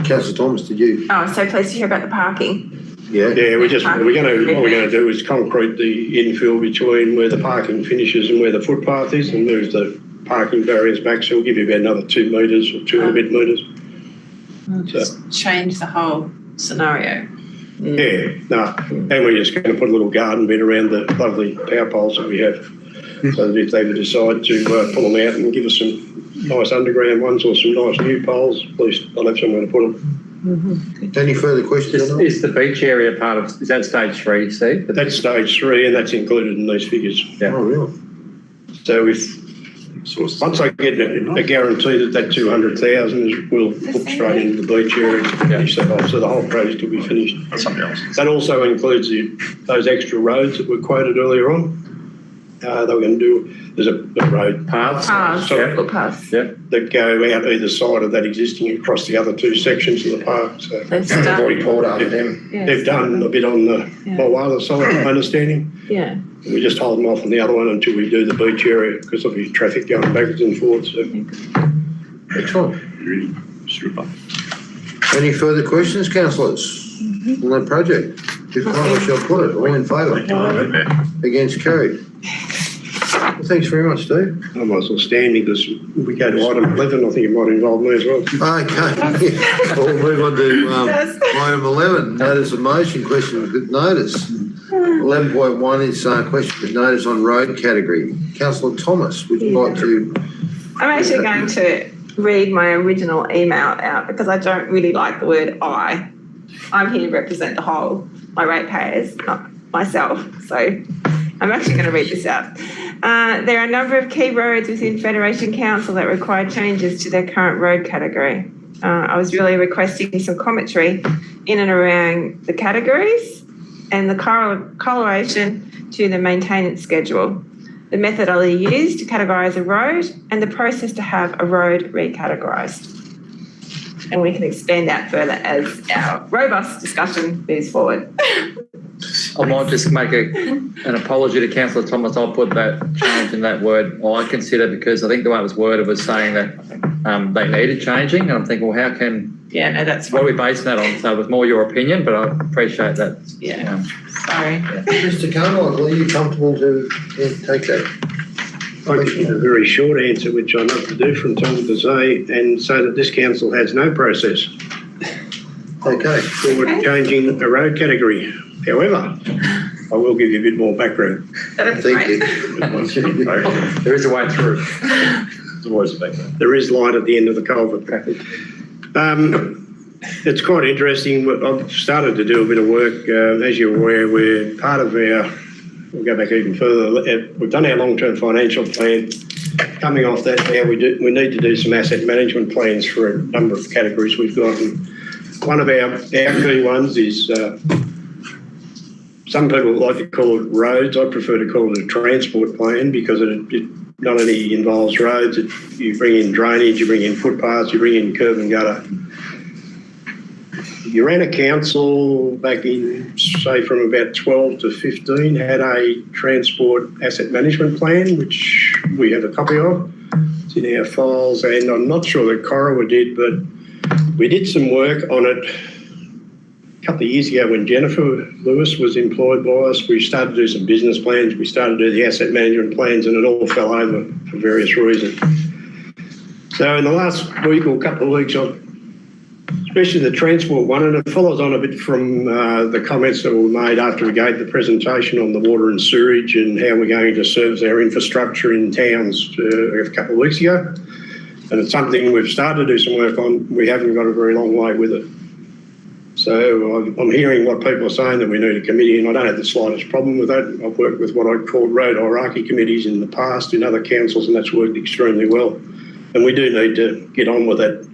Councillor Thomas, did you? Oh, so pleased to hear about the parking. Yeah. Yeah, what we're going to do is concrete the infill between where the parking finishes and where the footpath is, and move the parking barriers back. So we'll give you about another 2 metres or 2 and a bit metres. Just change the whole scenario. Yeah, no, and we're just going to put a little garden bed around the lovely power poles that we have, so that if they decide to pull them out and give us some nice underground ones or some nice new poles, at least I'll have somewhere to put them. Any further questions? Is the beach area part of, is that stage 3, Steve? That's stage 3, and that's included in these figures. Yeah. Oh, really? So once I get a guarantee that 200,000 will hook straight into the beach area to finish that off, so the whole project will be finished. That's something else. That also includes those extra roads that were quoted earlier on. They were going to do, there's a road Paths, footpaths. that go out either side of that existing across the other 2 sections of the park. So They've done. Poured after them. Yeah, they've done a bit on the Moala side, my understanding. Yeah. We're just holding off on the other one until we do the beach area, because there'll be traffic going backwards and forwards. So. Excellent. Super. Any further questions, councillors, on that project? If not, I shall put it. All in favour? Against, carried. Well, thanks very much, Steve. I might as well stand, because if we go to item 11, I think it might involve me as well. Okay, we'll move on to item 11, notice of motion, question with notice. 11.1 is question with notice on road category. Councillor Thomas, would you like to? I'm actually going to read my original email out, because I don't really like the word I. I'm here to represent the whole, my ratepayers, not myself. So I'm actually going to read this out. There are a number of key roads within Federation Council that require changes to their current road category. I was really requesting some commentary in and around the categories and the correlation to the maintenance schedule, the methodology used to categorise a road, and the process to have a road recategorised. And we can expand that further as our robust discussion moves forward. I might just make an apology to Councillor Thomas. I'll put that change in that word I consider, because I think the way it was worded was saying that they needed changing, and I'm thinking, well, how can, Yeah, no, that's what are we basing that on? So it was more your opinion, but I appreciate that. Yeah. Sorry. Mr. Carmichael, are you comfortable to take that? I can give a very short answer, which I love to do from time to say, and say that this council has no process Okay. for changing a road category. However, I will give you a bit more background. That's Thank great. you. There is a way through. There's always a background. There is light at the end of the culvert. It's quite interesting. I've started to do a bit of work. As you're aware, we're part of we'll go back even further. We've done our long-term financial plan. Coming off that now, we need to do some asset management plans for a number of categories we've got. And one of our key ones is, some people like to call it roads. I prefer to call it a transport plan because it not only involves roads, you bring in drainage, you bring in footpaths, you bring in curb and gutter. Urana Council back in, say, from about 12 to 15 had a transport asset management plan, which we have a copy of. It's in our files, and I'm not sure that Corowa did, but we did some work on it a couple of years ago when Jennifer Lewis was employed by us. We started to do some business plans, we started to do the asset management plans, and it all fell over for various reasons. So in the last week or couple of weeks, especially the transport one, and it follows on a bit from the comments that were made after we gave the presentation on the water and sewerage and how we're going to service our infrastructure in towns a couple of weeks ago. And it's something we've started to do some work on. We haven't got a very long way with it. So I'm hearing what people are saying, that we need a committee, and I don't have the slightest problem with that. I've worked with what I call road hierarchy committees in the past in other councils, and that's worked extremely well. And we do need to get on with that.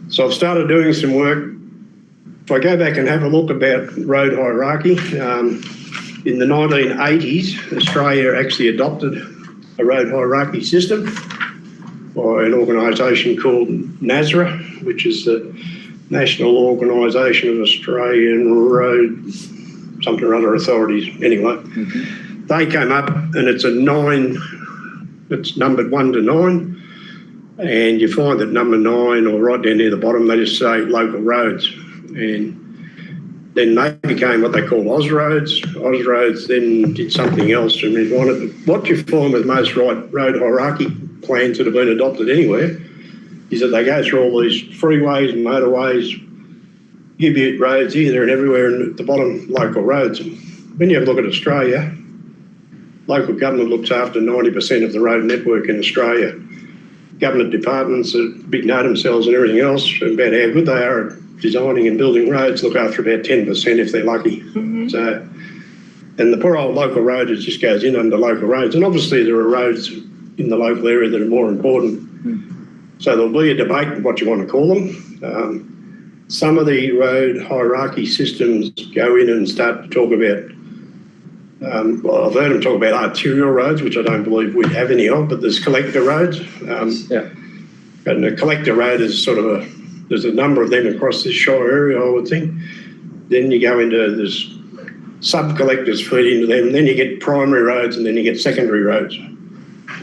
So I've started doing some work. If I go back and have a look about road hierarchy, in the 1980s, Australia actually adopted a road hierarchy system by an organisation called NASRA, which is the National Organisation of Australian Road, something or other authorities. Anyway, they came up, and it's it's numbered 1 to 9. And you find that number 9, or right down near the bottom, they just say local roads. And then they became what they call Ausroads. Ausroads then did something else and refined it. What you find with most road hierarchy plans that have been adopted anywhere is that they go through all these freeways and motorways, U-boot roads here, there and everywhere, and at the bottom, local roads. When you have a look at Australia, local government looks after 90% of the road network in Australia. Government departments that big know themselves and everything else about how good they are at designing and building roads look after about 10% if they're lucky. So, and the poor old local road just goes in under local roads. And obviously there are roads in the local area that are more important. So there'll be a debate on what you want to call them. Some of the road hierarchy systems go in and start to talk about, well, I've heard them talk about arterial roads, which I don't believe we have any of, but there's collector roads. And a collector road is sort of there's a number of them across this shire area, I would think. Then you go into, there's sub-collectors feed into them, and then you get primary roads, and then you get secondary roads.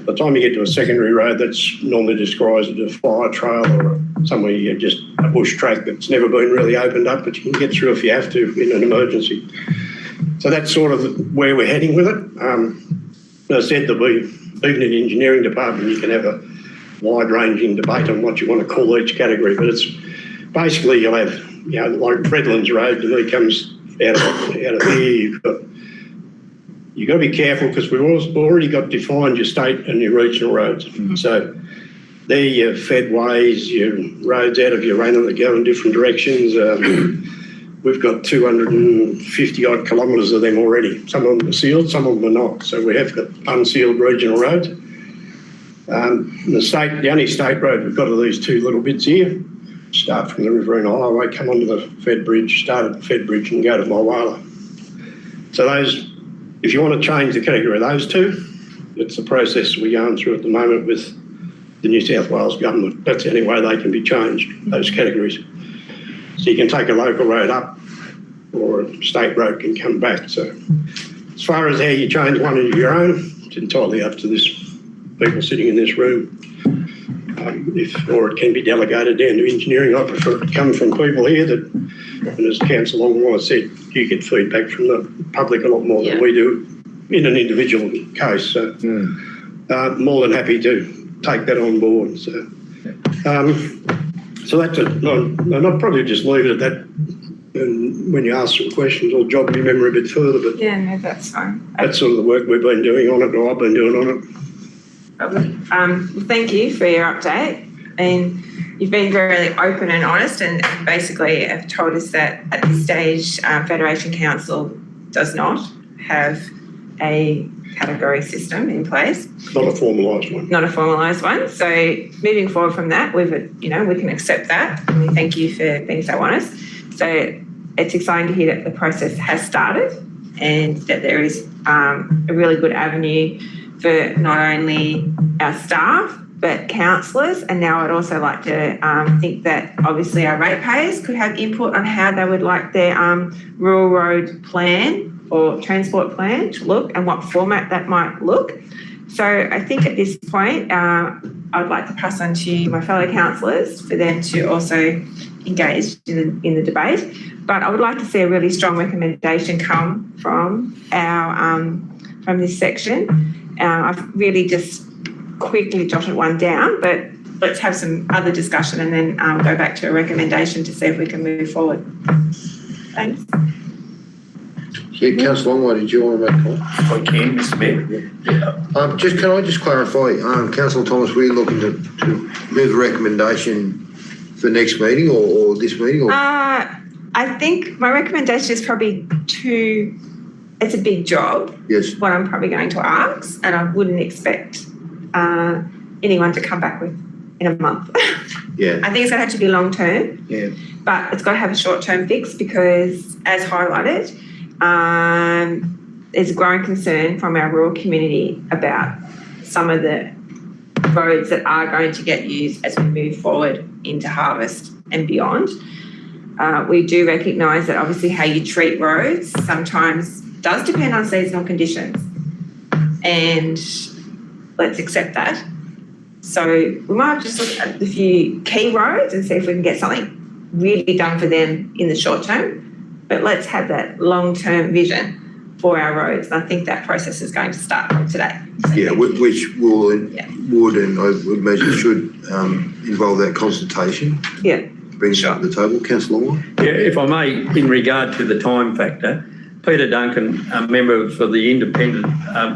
By the time you get to a secondary road, that's normally described as a fire trail or somewhere you get just a bush track that's never been really opened up, but you can get through if you have to in an emergency. So that's sort of where we're heading with it. As I said, there'll be, even in the engineering department, you can have a wide-ranging debate on what you want to call each category, but it's basically you'll have, like Redlands Road, to me, comes out of here. You've got to be careful because we've already got defined your state and your regional roads. So they're your fed ways, your roads out of your run that go in different directions. We've got 250 odd kilometres of them already. Some of them are sealed, some of them are not. So we have got unsealed regional roads. The only state road we've got are these two little bits here. Start from the Riverina Highway, come onto the Fed Bridge, start at the Fed Bridge and go to Mulwala. So those, if you want to change the category of those two, it's the process we're going through at the moment with the New South Wales government. That's the only way they can be changed, those categories. So you can take a local road up or a state road can come back. So as far as how you change one of your own, it's entirely up to this people sitting in this room. Or it can be delegated down to engineering. I prefer it to come from people here that, and as Councillor Longmire said, you get feedback from the public a lot more than we do in an individual case. So more than happy to take that on board. So that's it. I'll probably just leave it at that. And when you ask some questions, I'll jog my memory a bit further. But Yeah, no, that's fine. that's sort of the work we've been doing on it, or I've been doing on it. Thank you for your update. And you've been very open and honest and basically have told us that at this stage, Federation Council does not have a category system in place, Not a formalised one. not a formalised one. So moving forward from that, we can accept that, and we thank you for being so honest. So it's exciting to hear that the process has started and that there is a really good avenue for not only our staff but councillors. And now I'd also like to think that obviously our ratepayers could have input on how they would like their rural road plan or transport plan to look and what format that might look. So I think at this point, I'd like to pass on to my fellow councillors for them to also engage in the debate. But I would like to see a really strong recommendation come from from this section. I've really just quickly jotted one down, but let's have some other discussion and then go back to a recommendation to see if we can move forward. Thanks. Yeah, Councillor Longway, did you want to make a comment? If I can, Mr Mayor. Can I just clarify, Councillor Thomas, were you looking to move a recommendation for next meeting or this meeting? Or? I think my recommendation is probably it's a big job, Yes. what I'm probably going to ask, and I wouldn't expect anyone to come back with in a month. Yeah. I think it's going to have to be long term. Yeah. But it's got to have a short term fix because, as highlighted, there's a growing concern from our rural community about some of the roads that are going to get used as we move forward into harvest and beyond. We do recognise that obviously how you treat roads sometimes does depend on seasonal conditions, and let's accept that. So we might just look at the few key roads and see if we can get something really done for them in the short term. But let's have that long-term vision for our roads. And I think that process is going to start from today. So Yeah, which would and I would imagine should involve that consultation. Yeah. Bring it up to the table. Councillor Longway? Yeah, if I may, in regard to the time factor, Peter Duncan, a member for the independent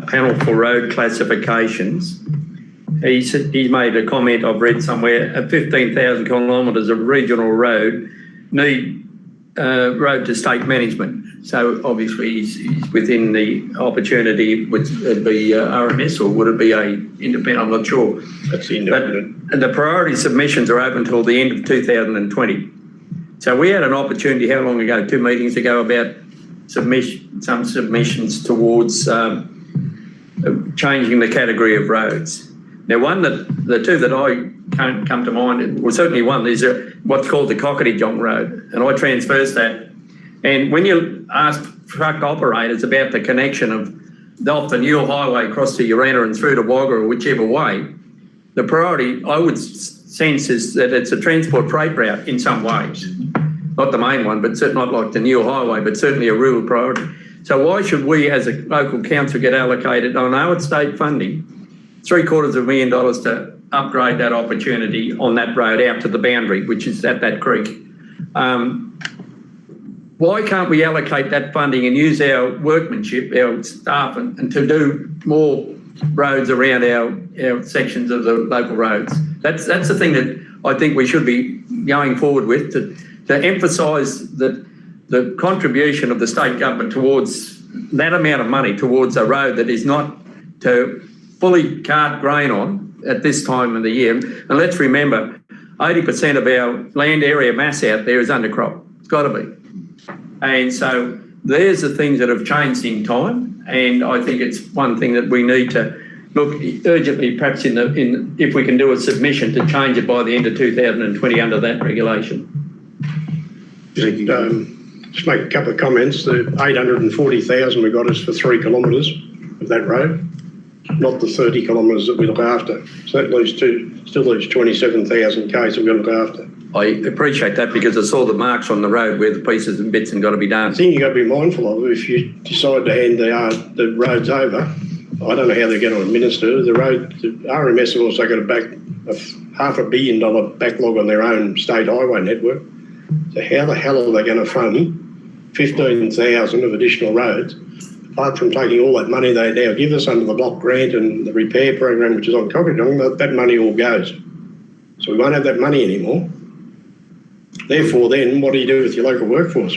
panel for road classifications, he made a comment I've read somewhere, at 15,000 kilometres of regional road need road to state management. So obviously he's within the opportunity, would it be RMS or would it be a independent? I'm not sure. That's the independent. But the priority submissions are open until the end of 2020. So we had an opportunity, how long ago, 2 meetings ago, about some submissions towards changing the category of roads. Now, the two that I can't come to mind, well, certainly one is what's called the Cockatee-Jonk Road, and I transversed that. And when you ask truck operators about the connection off the Newell Highway across to Urana and through to Wagga or whichever way, the priority I would sense is that it's a transport freight route in some ways. Not the main one, but certainly not like the Newell Highway, but certainly a rural priority. So why should we as a local council get allocated, I know it's state funding, $750,000 to upgrade that opportunity on that road out to the boundary, which is at that creek. Why can't we allocate that funding and use our workmanship, our staff, and to do more roads around our sections of the local roads? That's the thing that I think we should be going forward with, to emphasise the contribution of the state government towards that amount of money towards a road that is not to fully cart grain on at this time of the year. And let's remember, 80% of our land area mass out there is undercrop. It's got to be. And so there's the things that have changed in time. And I think it's one thing that we need to look urgently, perhaps if we can do a submission to change it by the end of 2020 under that regulation. Just make a couple of comments. The 840,000 we got is for 3 kilometres of that road, not the 30 kilometres that we look after. So that still leaves 27,000 k's that we look after. I appreciate that because I saw the marks on the road where the pieces and bits and got to be done. The thing you've got to be mindful of, if you decide to hand the roads over, I don't know how they're going to administer the road. The RMS have also got a $500 million backlog on their own state highway network. So how the hell are they going to fund 15,000 of additional roads, apart from taking all that money they now give us under the block grant and the repair program, which is on Cockatee, that money all goes. So we won't have that money anymore. Therefore, then, what do you do with your local workforce?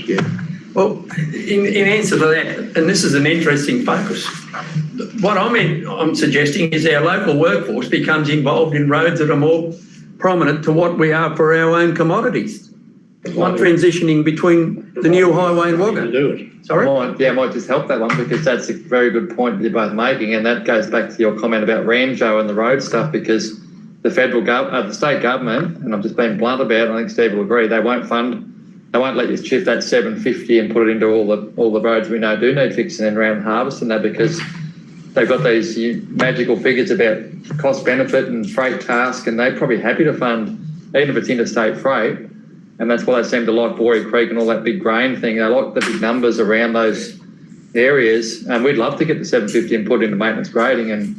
Well, in answer to that, and this is an interesting focus, what I'm suggesting is our local workforce becomes involved in roads that are more prominent to what we are for our own commodities. Not transitioning between the new highway and To Wagga. do it. Sorry? I might just help that one because that's a very good point you're both making, and that goes back to your comment about Ranjo and the road stuff, because the the state government, and I'm just being blunt about it, I think Steve will agree, they won't let you shift that 750 and put it into all the roads we know do need fixing and around harvest and that, because they've got these magical figures about cost benefit and freight task, and they're probably happy to fund, even if it's interstate freight. And that's why they seem to like Borey Creek and all that big grain thing. They like the big numbers around those areas. And we'd love to get the 750 and put into maintenance grading and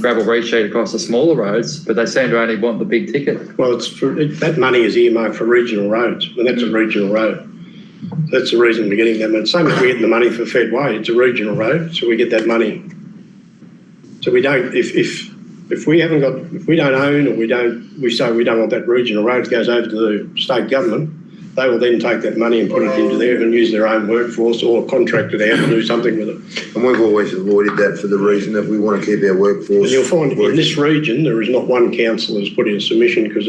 gravel resheet across the smaller roads, but they seem to only want the big ticket. Well, that money is earmarked for regional roads, and that's a regional road. That's the reason we're getting that money. Same as we're getting the money for Fed Way, it's a regional road, so we get that money. So we don't, if we don't own, or we say we don't want that regional road, it goes over to the state government, they will then take that money and put it into there and use their own workforce or contract it out and do something with it. And we've always avoided that for the reason that we want to keep our workforce. And you'll find in working. this region, there is not one council that's put in a submission, because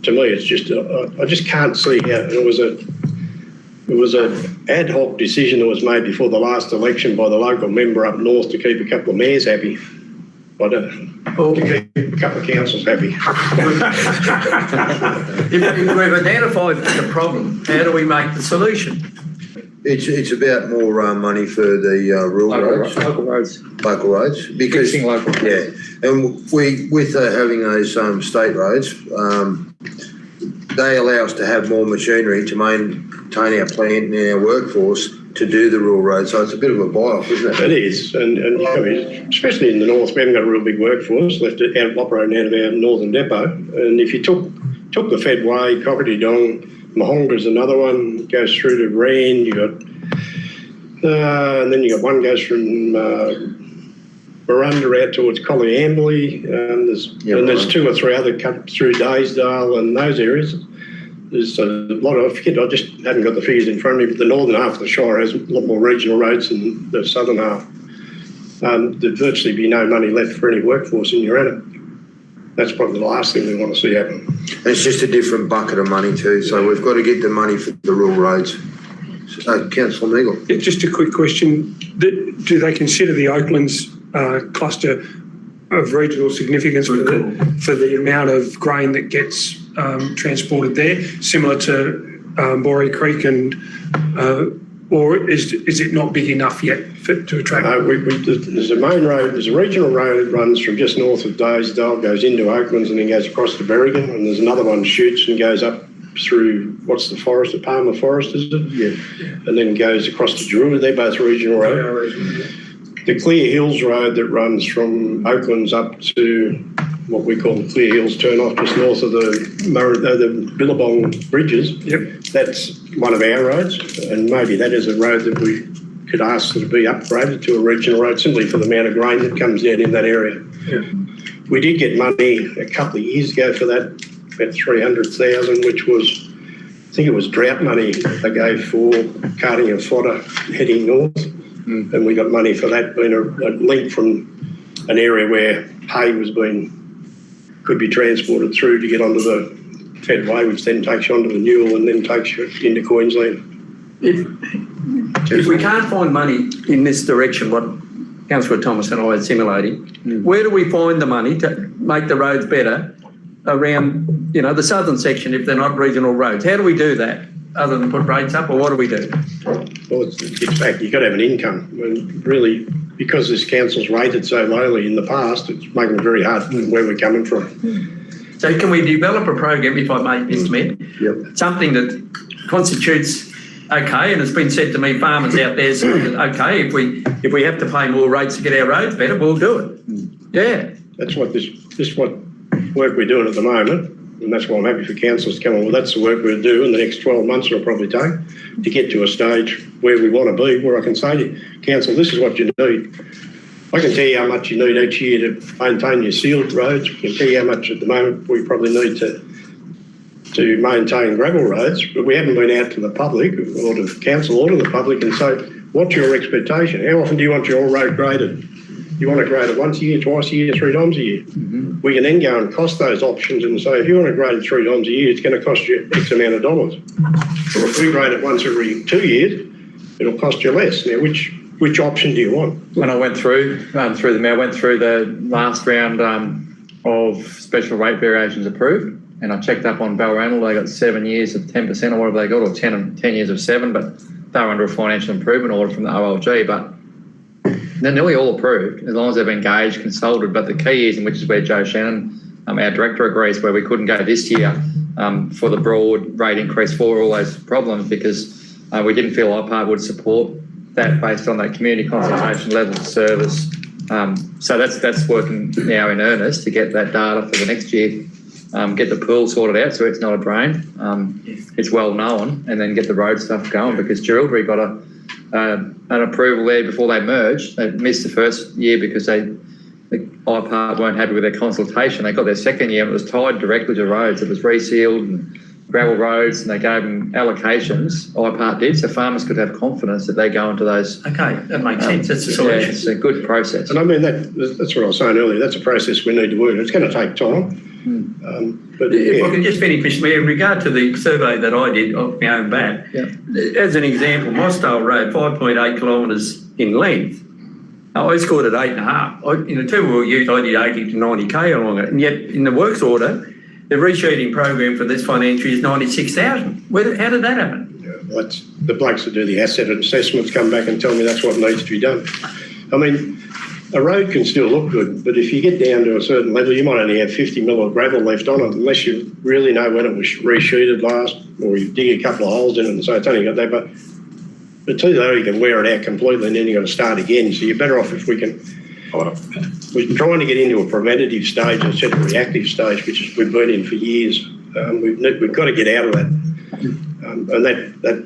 to me, it's just, I just can't see how, it was a ad hoc decision that was made before the last election by the local member up north to keep a couple of mayors happy. To keep a couple of councils happy. If we've identified the problem, how do we make the solution? It's about more money for the rural roads, Local roads. local roads, because Fixing local yeah, and with having those state roads, they allow us to have more machinery to maintain our plant and our workforce to do the rural roads. So it's a bit of a buy-off, isn't it? It is, and you know, especially in the north, we haven't got a real big workforce left operating out of our northern depot. And if you took the Fed Way, Cockatoo Dong, Mahonga's another one, goes through to Rand, you got, and then you got one goes from Burunda out towards Collyamberley, there's two or three other cut through Daysdale and those areas. There's a lot of, I just haven't got the figures in front of me, but the northern half of the Shire has a lot more regional roads than the southern half. There'd virtually be no money left for any workforce in Urana. That's probably the last thing we want to see happen. And it's just a different bucket of money too. So we've got to get the money for the rural roads. Councillor Meagle. Yeah, just a quick question. Do they consider the Oaklands cluster of regional significance for the amount of grain that gets transported there, similar to Borey Creek, and or is it not big enough yet to attract? There's a main road, there's a regional road that runs from just north of Daysdale, goes into Oaklands and then goes across to Berrigan, and there's another one shoots and goes up through, what's the forest, the Palmer Forest, is it? Yeah. And then goes across to Druid. They're both regional roads. The Clear Hills Road that runs from Oaklands up to what we call the Clear Hills turn-off, just north of the Billabong bridges. Yep. That's one of our roads, and maybe that is a road that we could ask to be upgraded to a regional road, simply for the amount of grain that comes down in that area. Yeah. We did get money a couple of years ago for that, about 300,000, which was, I think it was drought money they gave for carting of fodder heading north. And we got money for that, being a link from an area where hay could be transported through to get onto the Fed Way, which then takes you onto the Newell and then takes you into Queensland. If we can't find money in this direction, what Councillor Thomas and I are simulating, where do we find the money to make the roads better around, the southern section if they're not regional roads? How do we do that, other than put rates up, or what do we do? Well, it gets back, you've got to have an income. And really, because this council's rated so lowly in the past, it's making it very hard where we're coming from. So can we develop a program, if I may, Mr Mayor? Yep. Something that constitutes, okay, and it's been said to me, farmers out there say, okay, if we have to pay more rates to get our roads better, we'll do it. Yeah. That's what what work we're doing at the moment, and that's why I'm happy for councils to come on. Well, that's the work we'll do in the next 12 months. It'll probably take to get to a stage where we want to be, where I can say to you, council, this is what you need. I can tell you how much you need each year to maintain your sealed roads. I can tell you how much at the moment we probably need to to maintain gravel roads, but we haven't been out to the public or to council or to the public and say, what's your expectation? How often do you want your road graded? You want to grade it once a year, twice a year, 3 times a year? We can then go and cost those options and say, if you want to grade it 3 times a year, it's going to cost you X amount of dollars. Or if we grade it once every 2 years, it'll cost you less. Now, which option do you want? When I went through the mail, I went through the last round of special rate variations approved, and I checked up on Balranald. They got 7 years of 10% or whatever they got, or 10 years of 7, but they were under a financial improvement order from the OLG, but they're nearly all approved as long as they've engaged, consulted. But the key is, and which is where Joe Shannon, our director, agrees, where we couldn't go this year for the broad rate increase for all those problems, because we didn't feel IPART would support that based on that community consultation level of service. So that's working now in earnest to get that data for the next year, get the pool sorted out so it's not a drain, it's well known, and then get the road stuff going, because Geraldry got an approval there before they merged. They missed the first year because the IPART weren't happy with their consultation. They got their second year and it was tied directly to roads. It was resealed and gravel roads, and they gave them allocations. IPART did, so farmers could have confidence that they go into those. Okay, that makes sense. That's the Yeah, solution. it's a good process. And I mean, that's what I was saying earlier. That's a process we need to work. It's going to take time. But If I yeah, can just finish, Mr Mayor, in regard to the survey that I did off my own bat, as an example, Mostale Road, 5.8 kilometres in length, I scored at 8.5. In the two we used, I did 80 to 90k along it, and yet in the works order, the resheeting program for this financial year is 96,000. How did that happen? that's the blokes that do the asset assessments come back and tell me that's what needs to be done. I mean, a road can still look good, but if you get down to a certain level, you might only have 50 mil of gravel left on it, unless you really know when it was resheeted last, or you dig a couple of holes in it and say it's only got that. But too low, you can wear it out completely and then you've got to start again. So you're better off if we can. We're trying to get into a preventative stage instead of a reactive stage, which is, we've been in for years. We've got to get out of that. And that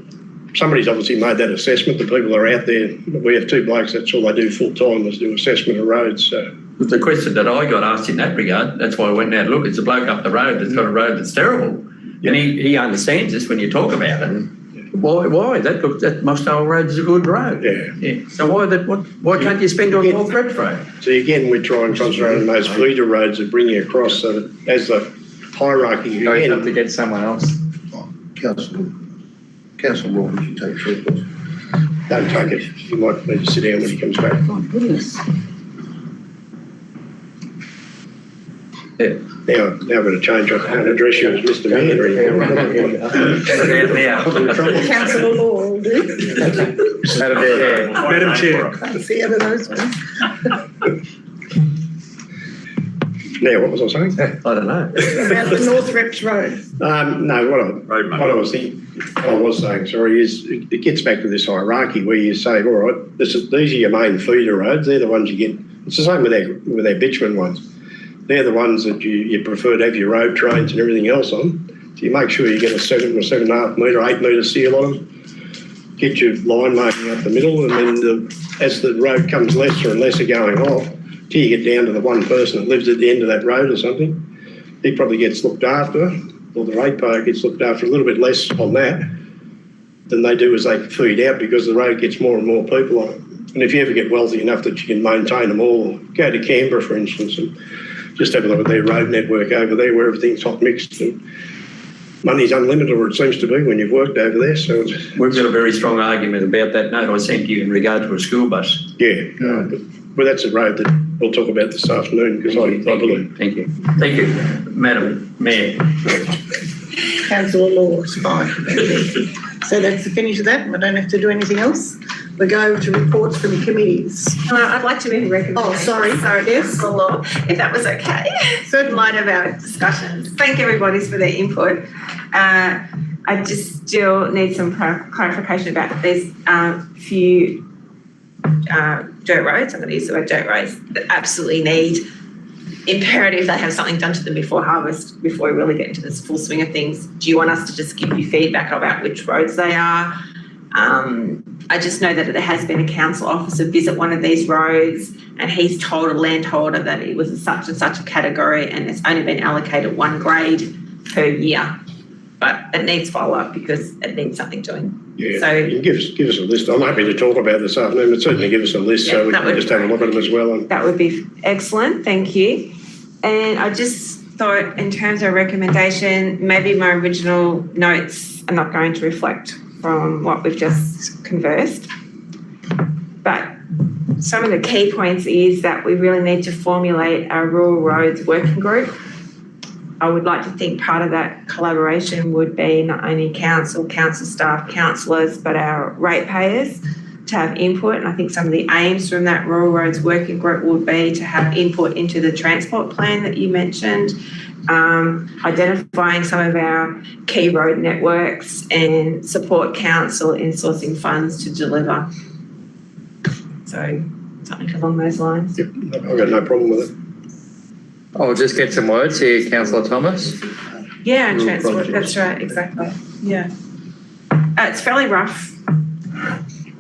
somebody's obviously made that assessment. The people are out there. We have 2 blokes, that's all they do full time, is do assessment of roads. So. The question that I got asked in that regard, that's why I went out, look, it's a bloke up the road that's got a road that's terrible. And he understands this when you talk about it. Why? That Mostale Road is a good road. Yeah. So why can't you spend on North Reps Road? So again, we try and concentrate on those feeder roads that bring you across, so that as the hierarchy, You again, have to get someone else. Councillor Moore, would you take the floor, please? don't take it. You might need to sit down when he comes back. My goodness. Now I've got to change. I can't address you as Mr Mayor anymore. Councillor Law will do. Madam Chair. Can't see out of those ones. Now, what was I saying? I don't know. About the North Reps Road. No, what I was saying, sorry, is it gets back to this hierarchy where you say, all right, these are your main feeder roads. They're the ones you get. It's the same with our bitumen ones. They're the ones that you prefer to have your road trains and everything else on. So you make sure you get a 7 or 7.5 metre, 8 metre seal on them. Get your line marking up the middle, and then as the road comes lesser and lesser going off, till you get down to the one person that lives at the end of that road or something, he probably gets looked after, or the ratepayer gets looked after a little bit less on that than they do as they feed out, because the road gets more and more people on it. And if you ever get wealthy enough that you can maintain them all, go to Canberra, for instance, and just have a look at their road network over there where everything's hot mixed and money's unlimited, or it seems to be when you've worked over there. So We've got a very strong argument about that note I sent you in regard to a school bus. but that's a road that we'll talk about this afternoon, because I believe. Thank you. Thank you, Madam Mayor. Councillor Law. Fine. So that's the finish of that. We don't have to do anything else. We go to reports from committees. I'd like to make a recommendation. Oh, sorry. Yes. The law, if that was okay. In light of our discussions. Thank everybody for their input. I just still need some clarification about there's few dirt roads, I'm going to use the word dirt roads, that absolutely need, imperative they have something done to them before harvest, before we really get into this full swing of things. Do you want us to just give you feedback about which roads they are? I just know that there has been a council officer visit one of these roads, and he's told a landholder that it was such and such a category and it's only been allocated 1 grade per year. but it needs follow-up because it needs something doing. Yeah, So- you can give us a list. I'm happy to talk about this afternoon, but certainly give us a list Yeah, so we that can would just be have a look at them as well. And That would be excellent, thank you. And I just thought in terms of recommendation, maybe my original notes are not going to reflect from what we've just conversed. But some of the key points is that we really need to formulate our rural roads working group. I would like to think part of that collaboration would be not only council staff, councillors, but our ratepayers to have input. And I think some of the aims from that rural roads working group would be to have input into the transport plan that you mentioned, identifying some of our key road networks and support council in sourcing funds to deliver. So something along those lines. yep, I've got no problem with it. I'll just get some words here, councillor Thomas. Yeah, and Rural transport, projects. that's right, exactly, yeah. It's fairly rough,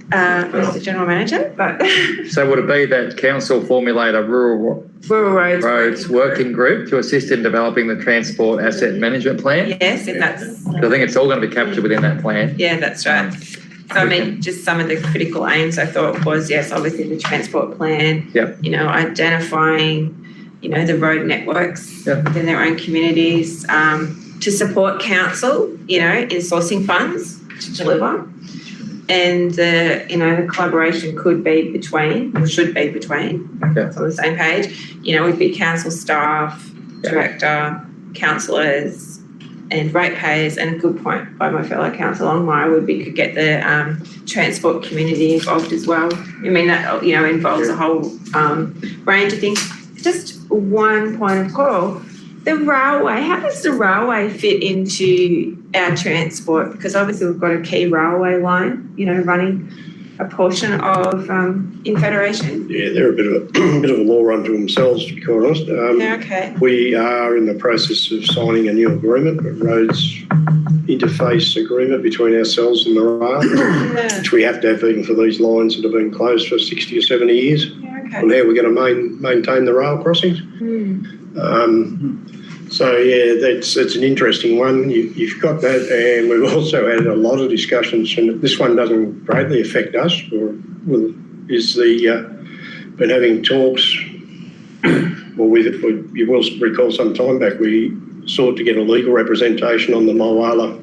Mr General Manager, but So would it be that council formulate a rural rural roads. roads working group to assist in developing the transport asset management plan? Yes, and that's, I think it's all going to be captured within that plan. yeah, that's right. So I mean, just some of the critical aims I thought was, yes, obviously the transport plan. Yep. You know, identifying, you know, the road networks Yep. within their own communities, to support council, you know, in sourcing funds to deliver. And the, you know, the collaboration could be between, or should be between, Okay. it's on the same page, you know, would be council staff, director, councillors, and ratepayers. And a good point by my fellow councillor Longmire would be could get the transport community involved as well. I mean, that, you know, involves a whole range of things. Just one point of call. The railway, how does the railway fit into our transport? Because obviously we've got a key railway line, you know, running a portion of in Federation. Yeah, they're a bit of a law unto themselves, to be quite honest. Yeah, okay. We are in the process of signing a new agreement, a roads interface agreement between ourselves and the rail, Yeah, which we have to have even for these lines that have been closed for 60 or 70 years, yeah, on okay. how we're going to maintain the rail crossings. So yeah, it's an interesting one. You've got that, and we've also had a lot of discussions, and this one doesn't greatly affect us. Been having talks. Well, you will recall some time back we sought to get a legal representation on the Mulwala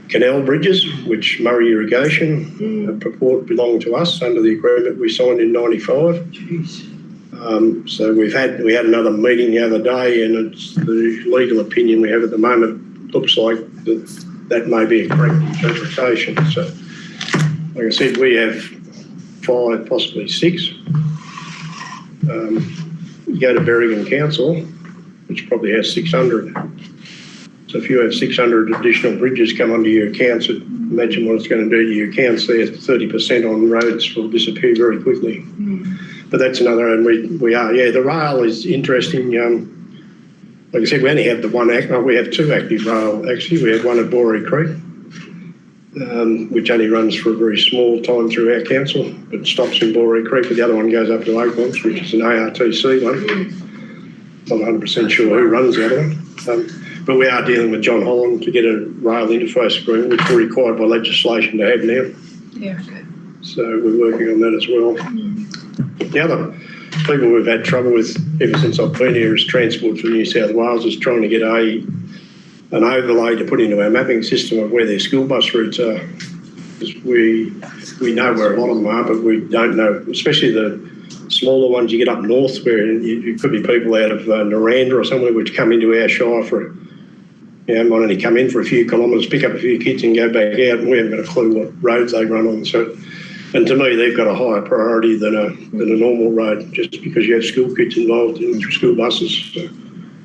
Canal bridges, which Murray Irrigation purport belong to us under the agreement we signed in '95. So we had another meeting the other day, and it's the legal opinion we have at the moment looks like that may be a correct interpretation. So, like I said, we have 5, possibly 6. You go to Berrigan Council, which probably has 600. So if you have 600 additional bridges come onto your accounts, imagine what it's going to do to your accounts there. 30% on roads will disappear very quickly. But that's another, and the rail is interesting. Like I said, we only have we have 2 active rail, actually. We have one at Boree Creek, which only runs for a very small time through our council, but stops in Boree Creek, but the other one goes up to Oaklands, which is an ARTC one. Not 100% sure who runs the other one. But we are dealing with John Holland to get a rail interface agreement, which we're required by legislation to have now. Yeah, okay. So we're working on that as well. The other people we've had trouble with ever since I've been here is Transport for New South Wales is trying to get an overlay to put into our mapping system of where their school bus routes are. Because we know where a lot of them are, but we don't know, especially the smaller ones you get up north where you could be people out of Naranda or somewhere which come into our shire for, might only come in for a few kilometres, pick up a few kids and go back out, and we haven't got a clue what roads they run on. So, and to me, they've got a higher priority than a normal road, just because you have school kids involved in school buses. So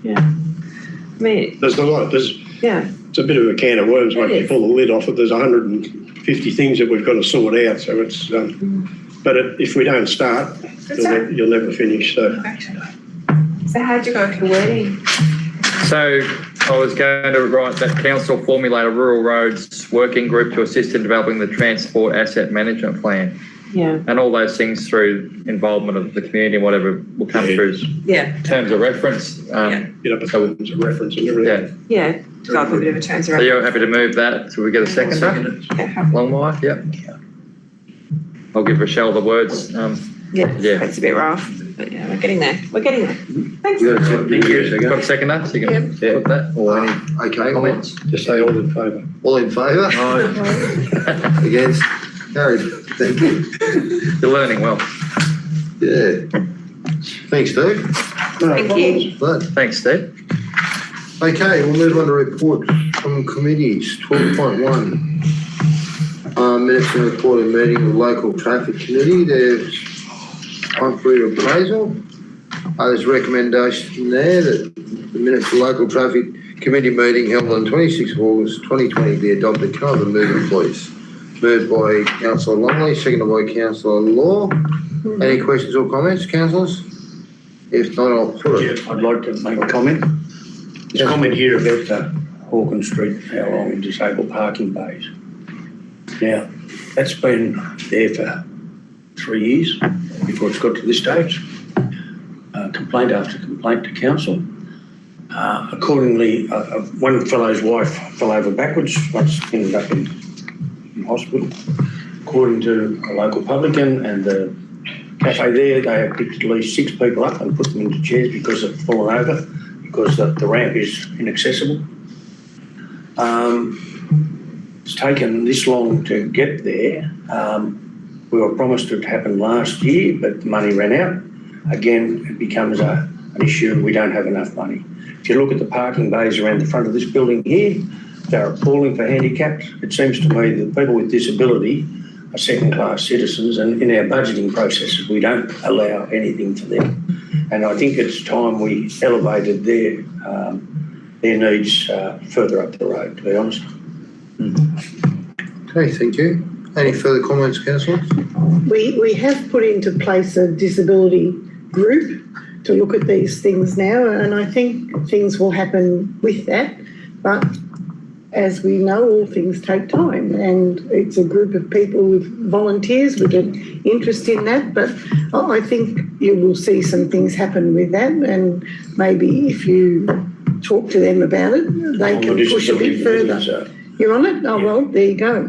Yeah. I mean, yeah. it's a bit of a can of worms once It you is. pull the lid off it. There's 150 things that we've got to sort out. So it's, but if we don't start, you'll never finish. So. So how'd you go with the wording? So I was going to write that council formulate a rural roads working group to assist in developing the transport asset management plan. Yeah, And all those things through involvement of the community, whatever will come through yeah, terms of reference. Get up a terms of reference and everything. Yeah, yeah. So I've got a bit of a turns so around. you're happy to move that? So we get a seconder? Yeah, Longmire, yep. I'll give Rochelle the words. Yeah. it's a bit rough, but yeah, we're getting there. We're getting there. Thanks. You got a second? You've got a seconder, so you can put that, or any Okay, comments? Just say all in favour. all in favour? Against? Carried. Thank you. You're learning well. Yeah. Thanks, Steve. Thank you. But, Thanks, Steve. okay, we'll move on to reports from committees. 12.1. Minutes and report of meeting of local traffic committee. There's one for your appraisal. There's a recommendation there that the minutes of local traffic committee meeting held on 26th of August 2020 be adopted. Can I have a mover, please? Moved by Councillor Longley, seconded by Councillor Law. Any questions or comments, councillors? If not, I'll put it. I'd like to make a comment. There's a comment here about Hawkins Street, how long in disabled parking bays. Now, that's been there for 3 years before it's got to this stage. Complaint after complaint to council. Accordingly, one fellow's wife fell over backwards, once ended up in hospital. According to a local publican and the cafe there, they have picked at least 6 people up and put them into chairs because they've fallen over, because the ramp is inaccessible. It's taken this long to get there. We were promised it would happen last year, but the money ran out. Again, it becomes an issue. We don't have enough money. If you look at the parking bays around the front of this building here, they're appalling for handicapped. It seems to me that people with disability are second-class citizens, and in our budgeting processes, we don't allow anything for them. And I think it's time we elevated their needs further up the road, to be honest. Okay, thank you. Any further comments, councillors? We have put into place a disability group to look at these things now, and I think things will happen with that. But as we know, all things take time, and it's a group of people with volunteers with an interest in that. But I think you will see some things happen with that, and maybe if you talk to them about it, they can push a bit further. You're on it? Oh, well, there you go.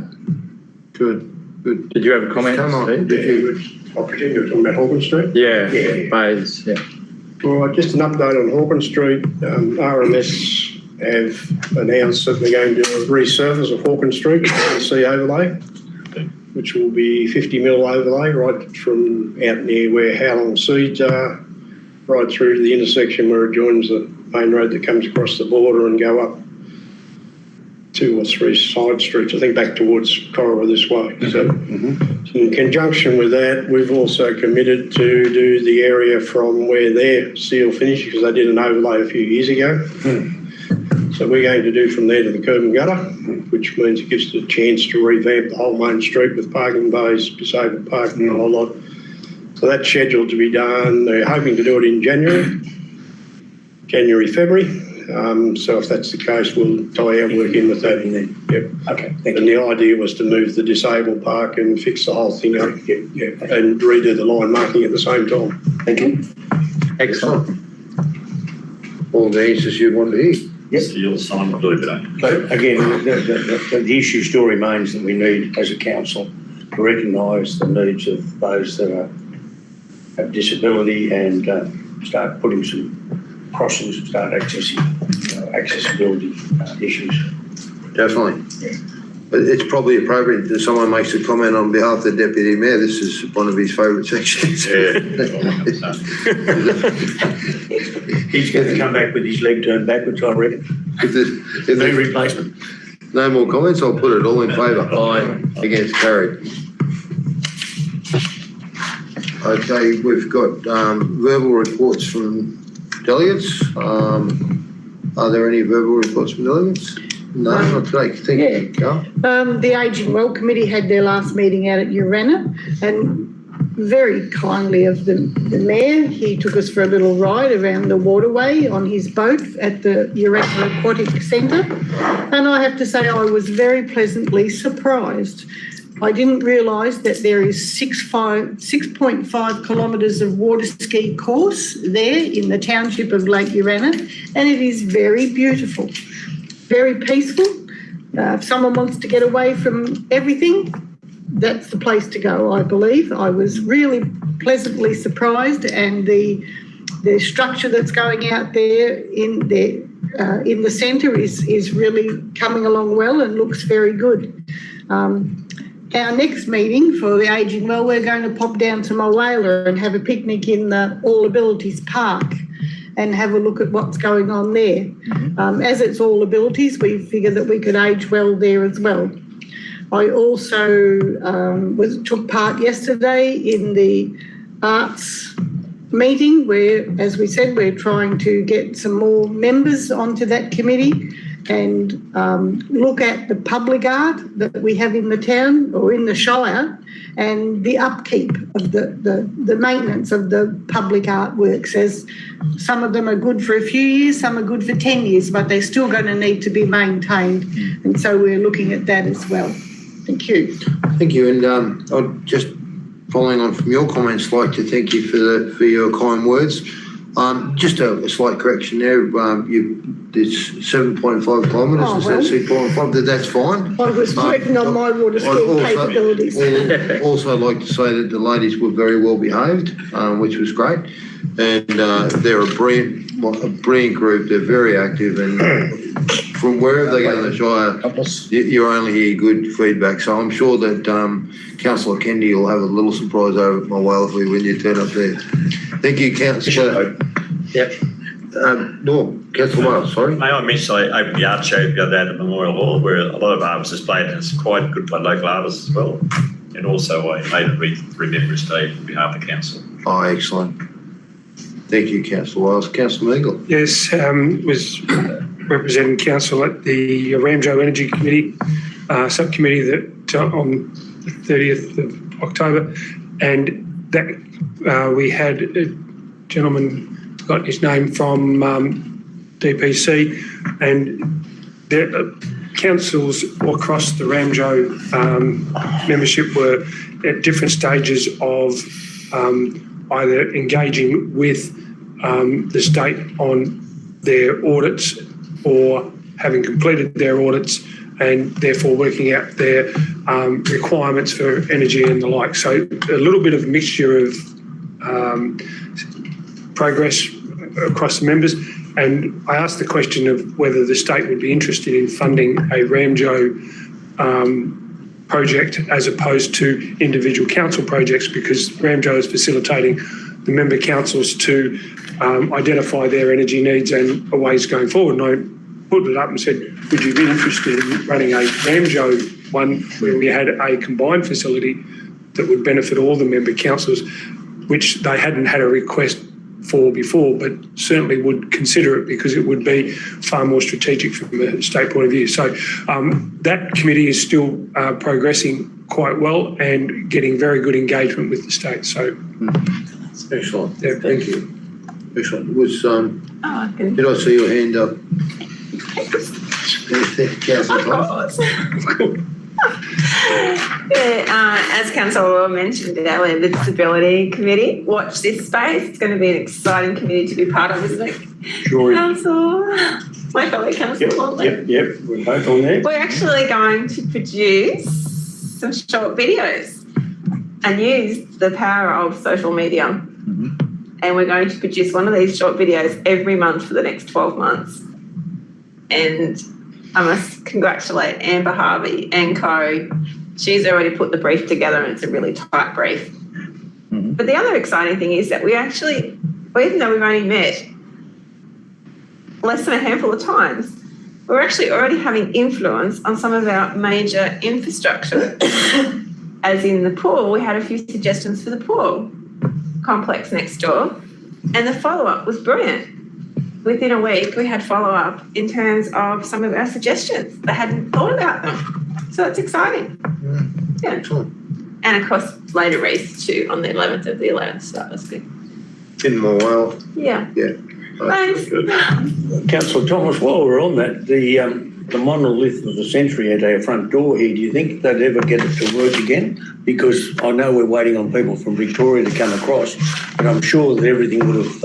Good, good. Did you have a comment, Come on. Steve? Did you? I presume you're talking about Hawkins Street? Yeah, Yeah. bays, yeah. All right, just an update on Hawkins Street. RMS have announced that they're going to do a resurface of Hawkins Street, the sea overlay, which will be 50 mil overlay right from out near where Howlong Seeds are, right through to the intersection where it joins the main road that comes across the border and go up 2 or 3 side streets, I think back towards Corowa this way. So in conjunction with that, we've also committed to do the area from where their seal finished, because they did an overlay a few years ago. So we're going to do from there to the curb and gutter, which means it gives us a chance to revamp the whole main street with parking bays, disabled parking, a whole lot. So that's scheduled to be done. They're hoping to do it in January, February. So if that's the case, we'll tie our work in with that. Yep. Okay, And the idea was to move the disabled park and fix the whole thing up and redo the line marking at the same time. Thank you. Excellent. All the answers you want to hear. So you'll sign the blue today. But again, the issue still remains that we need, as a council, to recognise the needs of those that have disability and start putting some crossings and start accessing accessibility issues. Definitely. But it's probably appropriate that someone makes a comment on behalf of the Deputy Mayor. This is one of his favourite sections. He's going to come back with his leg turned backwards, I reckon. If Knee there's replacement. no more comments, I'll put it all in favour. Aye. Against, carried. Okay, we've got verbal reports from delegates. Are there any verbal reports from delegates? No, not today. Thank you, Carl. The Ageing Well Committee had their last meeting out at Urana, and very kindly of the Mayor, he took us for a little ride around the waterway on his boat at the Urana Aquatic Centre. And I have to say I was very pleasantly surprised I didn't realise that there is 6.5 kilometres of water ski course there in the township of Lake Urannah, and it is very beautiful, very peaceful. If someone wants to get away from everything, that's the place to go, I believe. I was really pleasantly surprised, and the structure that's going out there in the centre is really coming along well and looks very good. Our next meeting for the Ageing Well, we're going to pop down to Mulwala and have a picnic in the All Abilities Park and have a look at what's going on there. As it's All Abilities, we figure that we could age well there as well. I also took part yesterday in the arts meeting where, as we said, we're trying to get some more members onto that committee and look at the public art that we have in the town or in the Shire and the upkeep of the maintenance of the public artworks, as some of them are good for a few years, some are good for 10 years, but they're still going to need to be maintained. And so we're looking at that as well. Thank you. Thank you. And I'd just, following on from your comments, like to thank you for your kind words. Just a slight correction there. It's 7.5 kilometres instead of 6.5. That's fine. I was working on my water ski capabilities. Also like to say that the ladies were very well behaved, which was great. And they're a brilliant group. They're very active, and from wherever they go in the Shire, you only hear good feedback. So I'm sure that Councillor Kennedy will have a little surprise over at Mulwala when you turn up there. Thank you, Councillor. Yep. No, Councillor Wales, sorry. May I mention I opened the art show the other day at the Memorial Hall where a lot of art was displayed, and it's quite good for local artists as well. And also I made a Remembrance Day on behalf of the council. Oh, excellent. Thank you, Councillor Wales. Councillor Meagle. Yes, was representing council at the Ramjo Energy Committee subcommittee that on the 30th of October, and that we had a gentleman, got his name, from DPC, and there councils across the Ramjo membership were at different stages of either engaging with the state on their audits or having completed their audits and therefore working out their requirements for energy and the like. So a little bit of mixture of progress across the members. And I asked the question of whether the state would be interested in funding a Ramjo project as opposed to individual council projects, because Ramjo is facilitating the member councils to identify their energy needs and ways going forward. And I put it up and said, would you be interested in running a Ramjo one where we had a combined facility that would benefit all the member councils, which they hadn't had a request for before, but certainly would consider it because it would be far more strategic from a state point of view. So that committee is still progressing quite well and getting very good engagement with the state. So Excellent. Yeah. Thank you. Excellent. Was okay. did I see your hand up? Councillor Clark? As Councillor mentioned earlier, the Disability Committee, watch this space. It's going to be an exciting committee to be part of, isn't it? Sure. Councillor, my fellow Councillor Longley. Yep, we're both on there. We're actually going to produce some short videos and use the power of social media. And we're going to produce one of these short videos every month for the next 12 months. And I must congratulate Amber Harvey and co. She's already put the brief together, and it's a really tight brief. But the other exciting thing is that we actually, even though we've only met less than a handful of times, we're actually already having influence on some of our major infrastructure. As in the pool, we had a few suggestions for the pool complex next door, and the follow-up was brilliant. Within a week, we had follow-up in terms of some of our suggestions. They hadn't thought about them. So it's exciting. Yeah. Excellent. And of course, later race too on the 11th of the 11th. So that was good. In my while. Yeah. Yeah. Thanks. Councillor Thomas, while we're on that, the the monolith of the century at our front door here, do you think they'd ever get it to work again? Because I know we're waiting on people from Victoria to come across, but I'm sure that everything would have,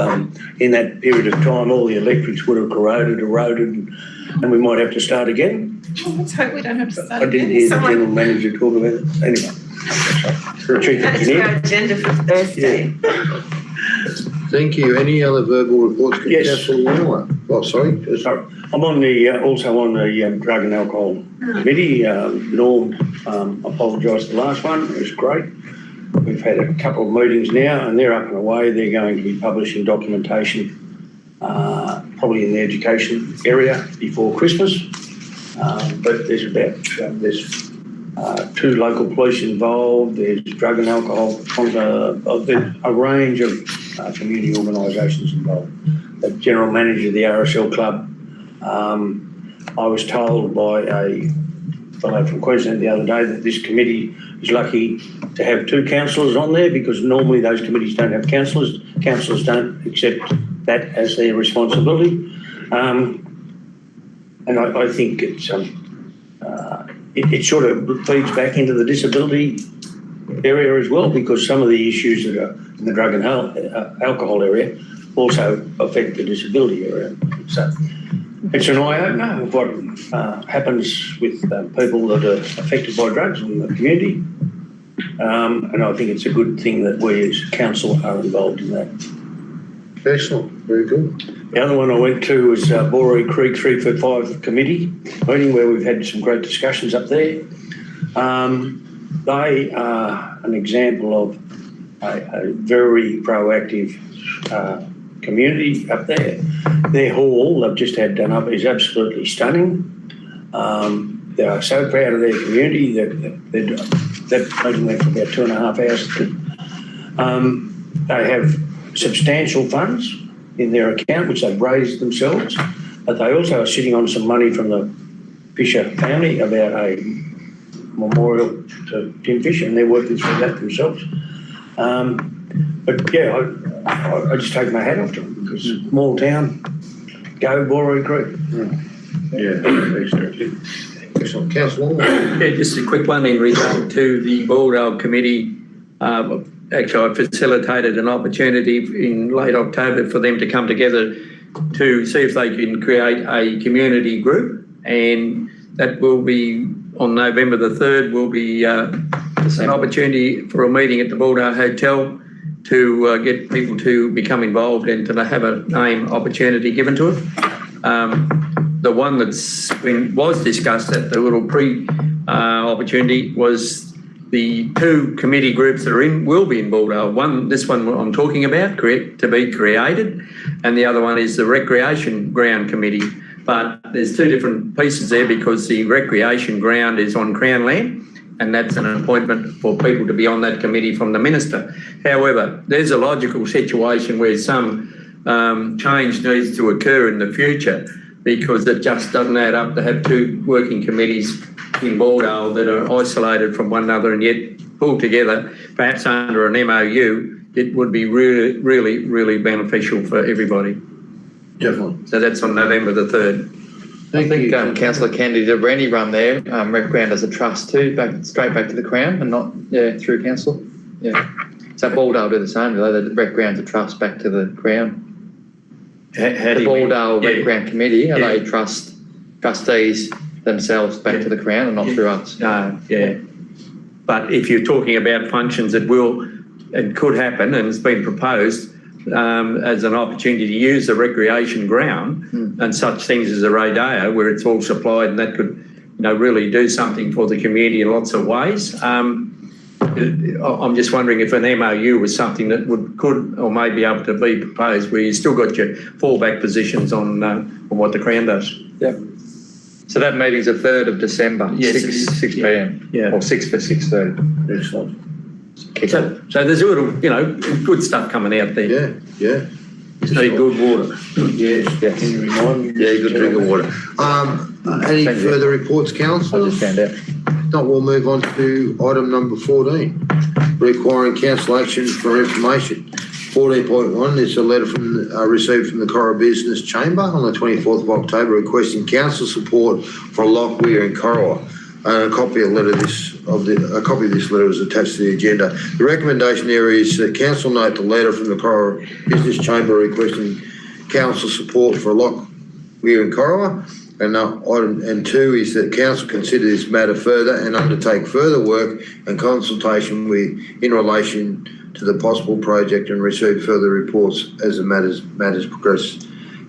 in that period of time, all the electrics would have eroded, and we might have to start again. Let's hope we don't have to start I didn't hear the general manager talk about it. Anyway. Chief That's Engineer. our agenda for Thursday. Thank you. Any other verbal reports? Yes. Councillor Wheeler? Oh, sorry. Sorry, I'm on the, also on the Drug and Alcohol Committee. Norm apologised for the last one. It was great. We've had a couple of meetings now and they're up and away. They're going to be publishing documentation, probably in the education area before Christmas. But there's two local police involved. There's drug and alcohol, a range of community organisations involved. The general manager of the RSL club, I was told by a fellow from Queensland the other day that this committee is lucky to have two councillors on there, because normally those committees don't have councillors. Councillors don't accept that as their responsibility. And I think it sort of feeds back into the disability area as well, because some of the issues that are in the drug and alcohol area also affect the disability area. So it's an eye-opener of what happens with people that are affected by drugs in the community. And I think it's a good thing that we as council are involved in that. Excellent. Very good. The other one I went to was Boroi Creek 345 Committee meeting, where we've had some great discussions up there. They are an example of a very proactive community up there. Their hall they've just had done up is absolutely stunning. They are so proud of their community that meeting went for about 2.5 hours. They have substantial funds in their account, which they've raised themselves, but they also are sitting on some money from the Fisher family about a memorial to Tim Fisher, and they're working through that themselves. But yeah, I just take my hat off to them, because small town, go Boroi Creek. Excellent. Councillor Wong? Yeah, just a quick one in regard to the Boroi Committee. Actually, I facilitated an opportunity in late October for them to come together to see if they can create a community group, and that will be on November the 3rd. Will be an opportunity for a meeting at the Boroi Hotel to get people to become involved and to have a name opportunity given to it. The one was discussed at the little opportunity was the two committee groups that are in will be in Boroi. This one I'm talking about, to be created, and the other one is the Recreation Ground Committee. But there's two different pieces there, because the recreation ground is on Crown land, and that's an appointment for people to be on that committee from the minister. However, there's a logical situation where some change needs to occur in the future, because it just doesn't add up to have two working committees in Boroi that are isolated from one another and yet pulled together, perhaps under an MOU. It would be really, really, really beneficial for everybody. Definitely. So that's on November the 3rd. I think Councillor Kennedy did Rennie run there, Rec Ground as a trust too, straight back to the Crown, and not through council. Yeah. So Boroi do the same, though. The Rec Ground's a trust back to the Crown. The Boroi Rec Ground Committee, they trustees themselves back to the Crown and not through us. No, yeah. But if you're talking about functions that could happen, and it's been proposed as an opportunity to use the recreation ground and such things as a rodeo, where it's all supplied, and that could, really do something for the community in lots of ways. I'm just wondering if an MOU was something that could or may be able to be proposed, where you still got your fallback positions on what the Crown does. Yep. So that meeting's the 3rd of December, Yes, 6 p.m. Yeah. Or 6 for 6:30. Excellent. So there's a little, good stuff coming out there. Yeah. Just need good water. Yes. Yes. Yeah, good drink of water. Any Thank you. further reports, I council? just found out. No, we'll move on to item number 14, requiring council action for information. 14.1 is a letter received from the Corowa Business Chamber on the 24th of October requesting council support for a lock weir in Corowa. A copy of this letter is attached to the agenda. The recommendation there is that council note the letter from the Corowa Business Chamber requesting council support for a lock weir in Corowa. And item 2 is that council consider this matter further and undertake further work and consultation in relation to the possible project and receive further reports as the matters progress.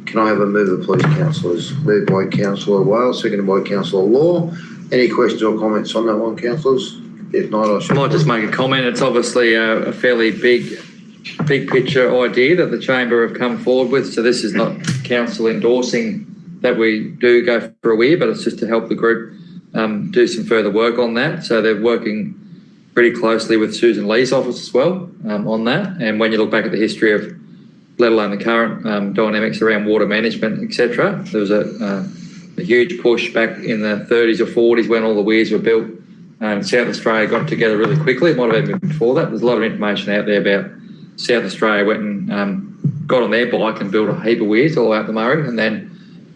Can I have a mover, please, councillors? Moved by Councillor Wales, seconded by Councillor Law. Any questions or comments on that one, councillors? If not, I might just make a comment. It's obviously a fairly big picture idea that the Chamber have come forward with. So this is not council endorsing that we do go for a weir, but it's just to help the group do some further work on that. So they're working pretty closely with Susan Lee's office as well on that. And when you look back at the history of, let alone the current dynamics around water management, etc., there was a huge push back in the 30s or 40s when all the weirs were built. South Australia got together really quickly. It might have been before that. There's a lot of information out there about South Australia went and got on their bike and built a heap of weirs all out the Murray, and then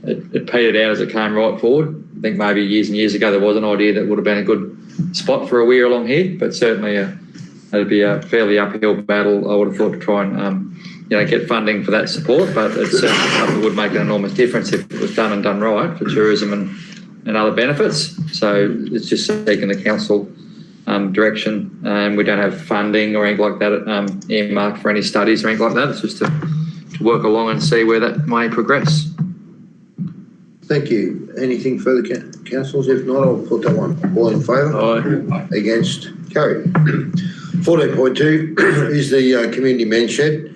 it petered out as it came right forward. I think maybe years and years ago there was an idea that would have been a good spot for a weir along here, but certainly it'd be a fairly uphill battle, I would have thought, to try and get funding for that support, but it's certainly something that would make an enormous difference if it was done and done right for tourism and other benefits. So it's just seeking the council direction, and we don't have funding or anything like that earmarked for any studies or anything like that. It's just to work along and see where that may progress. Thank you. Anything further, councillors? If not, I'll put that one. All in favour? Aye. Against? Carried. 14.2 is the community men's shed.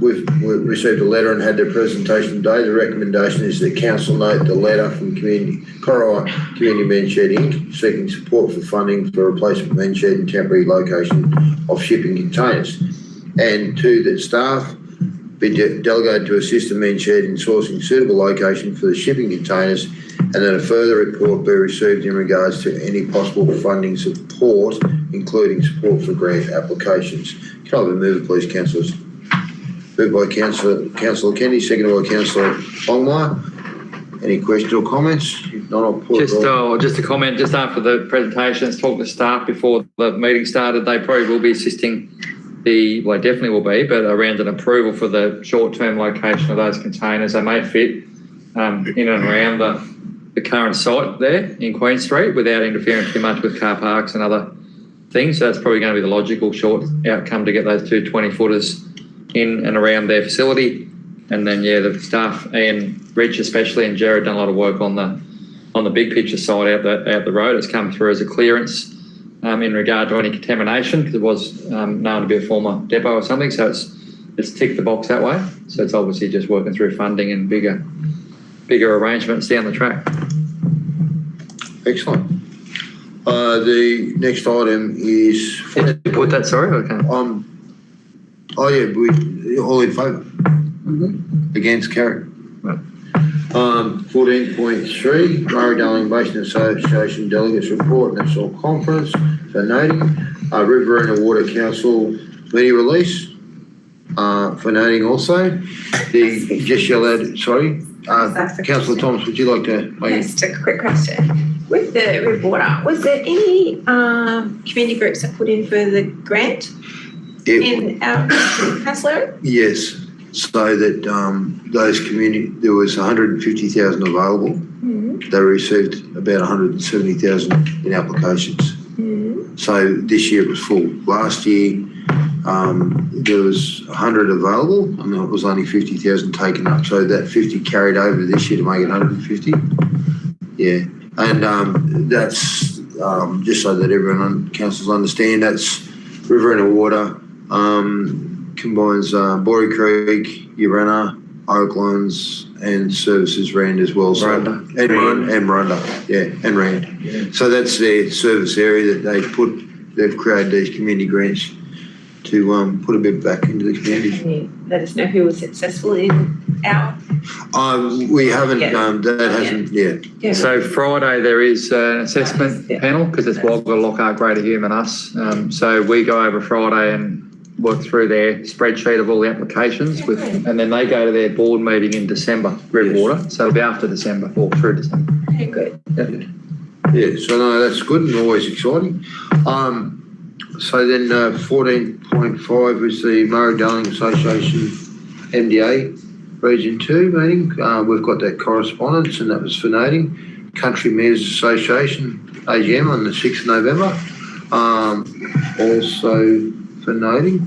We've received a letter and had their presentation today. The recommendation is that council note the letter from Corowa Community Men's Shed Inc. seeking support for funding for replacement men's shed and temporary location of shipping containers. And 2, that staff be delegated to assist the men's shed in sourcing suitable location for the shipping containers, and that a further report be received in regards to any possible funding support, including support for grant applications. Can I have a mover, please, councillors? Moved by Councillor Kennedy, seconded by Councillor Longmire. Any questions or comments? If not, I'll put Just a comment, just after the presentation, talk to staff before the meeting started. They probably will be assisting definitely will be, but around an approval for the short-term location of those containers. They may fit in and around the current site there in Queen Street without interfering too much with car parks and other things. So that's probably going to be the logical short outcome, to get those 2 20-footers in and around their facility. And then, the staff, Ian Rich especially, and Jared, done a lot of work on the big picture side out the road. It's come through as a clearance in regard to any contamination, because it was known to be a former depot or something. So it's ticked the box that way. So it's obviously just working through funding and bigger arrangements down the track. Excellent. The next item is... Did you put that, sorry? Okay. All in favour? Against? Carried. 14.3, Murray-Darling Basin Association Delegates Report, National Conference for noting. Riverina Water Council media release for noting also. Just yell out, sorry. Councillor Thomas, would you like to make Just a quick question. With the River Water, was there any community groups that put in for the grant in our council area? Yes. So that there was 150,000 available. Mm-hmm. They received about 170,000 in applications. Mm-hmm. So this year it was full. Last year there was 100 available, and it was only 50,000 taken up. So that 50 carried over this year to make it 150. Yeah, and that's just so that everyone, councils understand, that's Riverina Water. Combines Borey Creek, Urana, Oaklands, and Services Rand as well. So, and Miranda, and Rand. Yeah. So that's their service area that they've created these community grants to put a bit back into the community. Can you let us know who was successful in our? We haven't. That hasn't yet. Yeah. So Friday there is an assessment panel, because it's Wagga, Lockhart, Greater Hume and us. So we go over Friday and work through their spreadsheet of all the applications with, and then they go to their board meeting in December, Redwater. So it'll be after December or through December. Okay, good. Yeah, so no, that's good and always exciting. So then 14.5 is the Murray Darling Association MDA Region 2 meeting. We've got that correspondence and that was for noting. Country Mayors Association AGM on the 6th of November. Also for noting.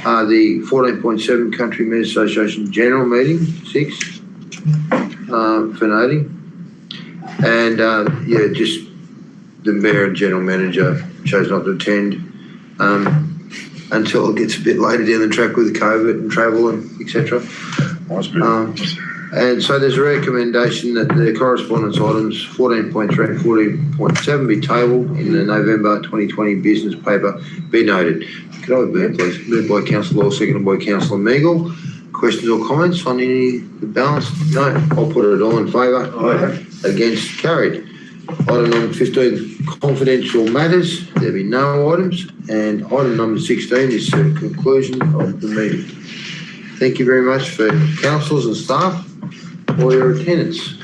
The 14.7 Country Mayors Association General Meeting, 6th, for noting. And just the Mayor and General Manager chose not to attend until it gets a bit later down the track with the COVID and travel and etc. And so there's a recommendation that the correspondence items 14.3 and 14.7 be tabled in the November 2020 business paper be noted. Could I have a move, please? Moved by Councillor Law, seconded by Councillor Meagle. Questions or comments on any of the balance? No, I'll put it all in favour. Against, carried. Item number 15, confidential matters. There be no items. And item number 16 is the conclusion of the meeting. Thank you very much for councillors and staff for your attendance.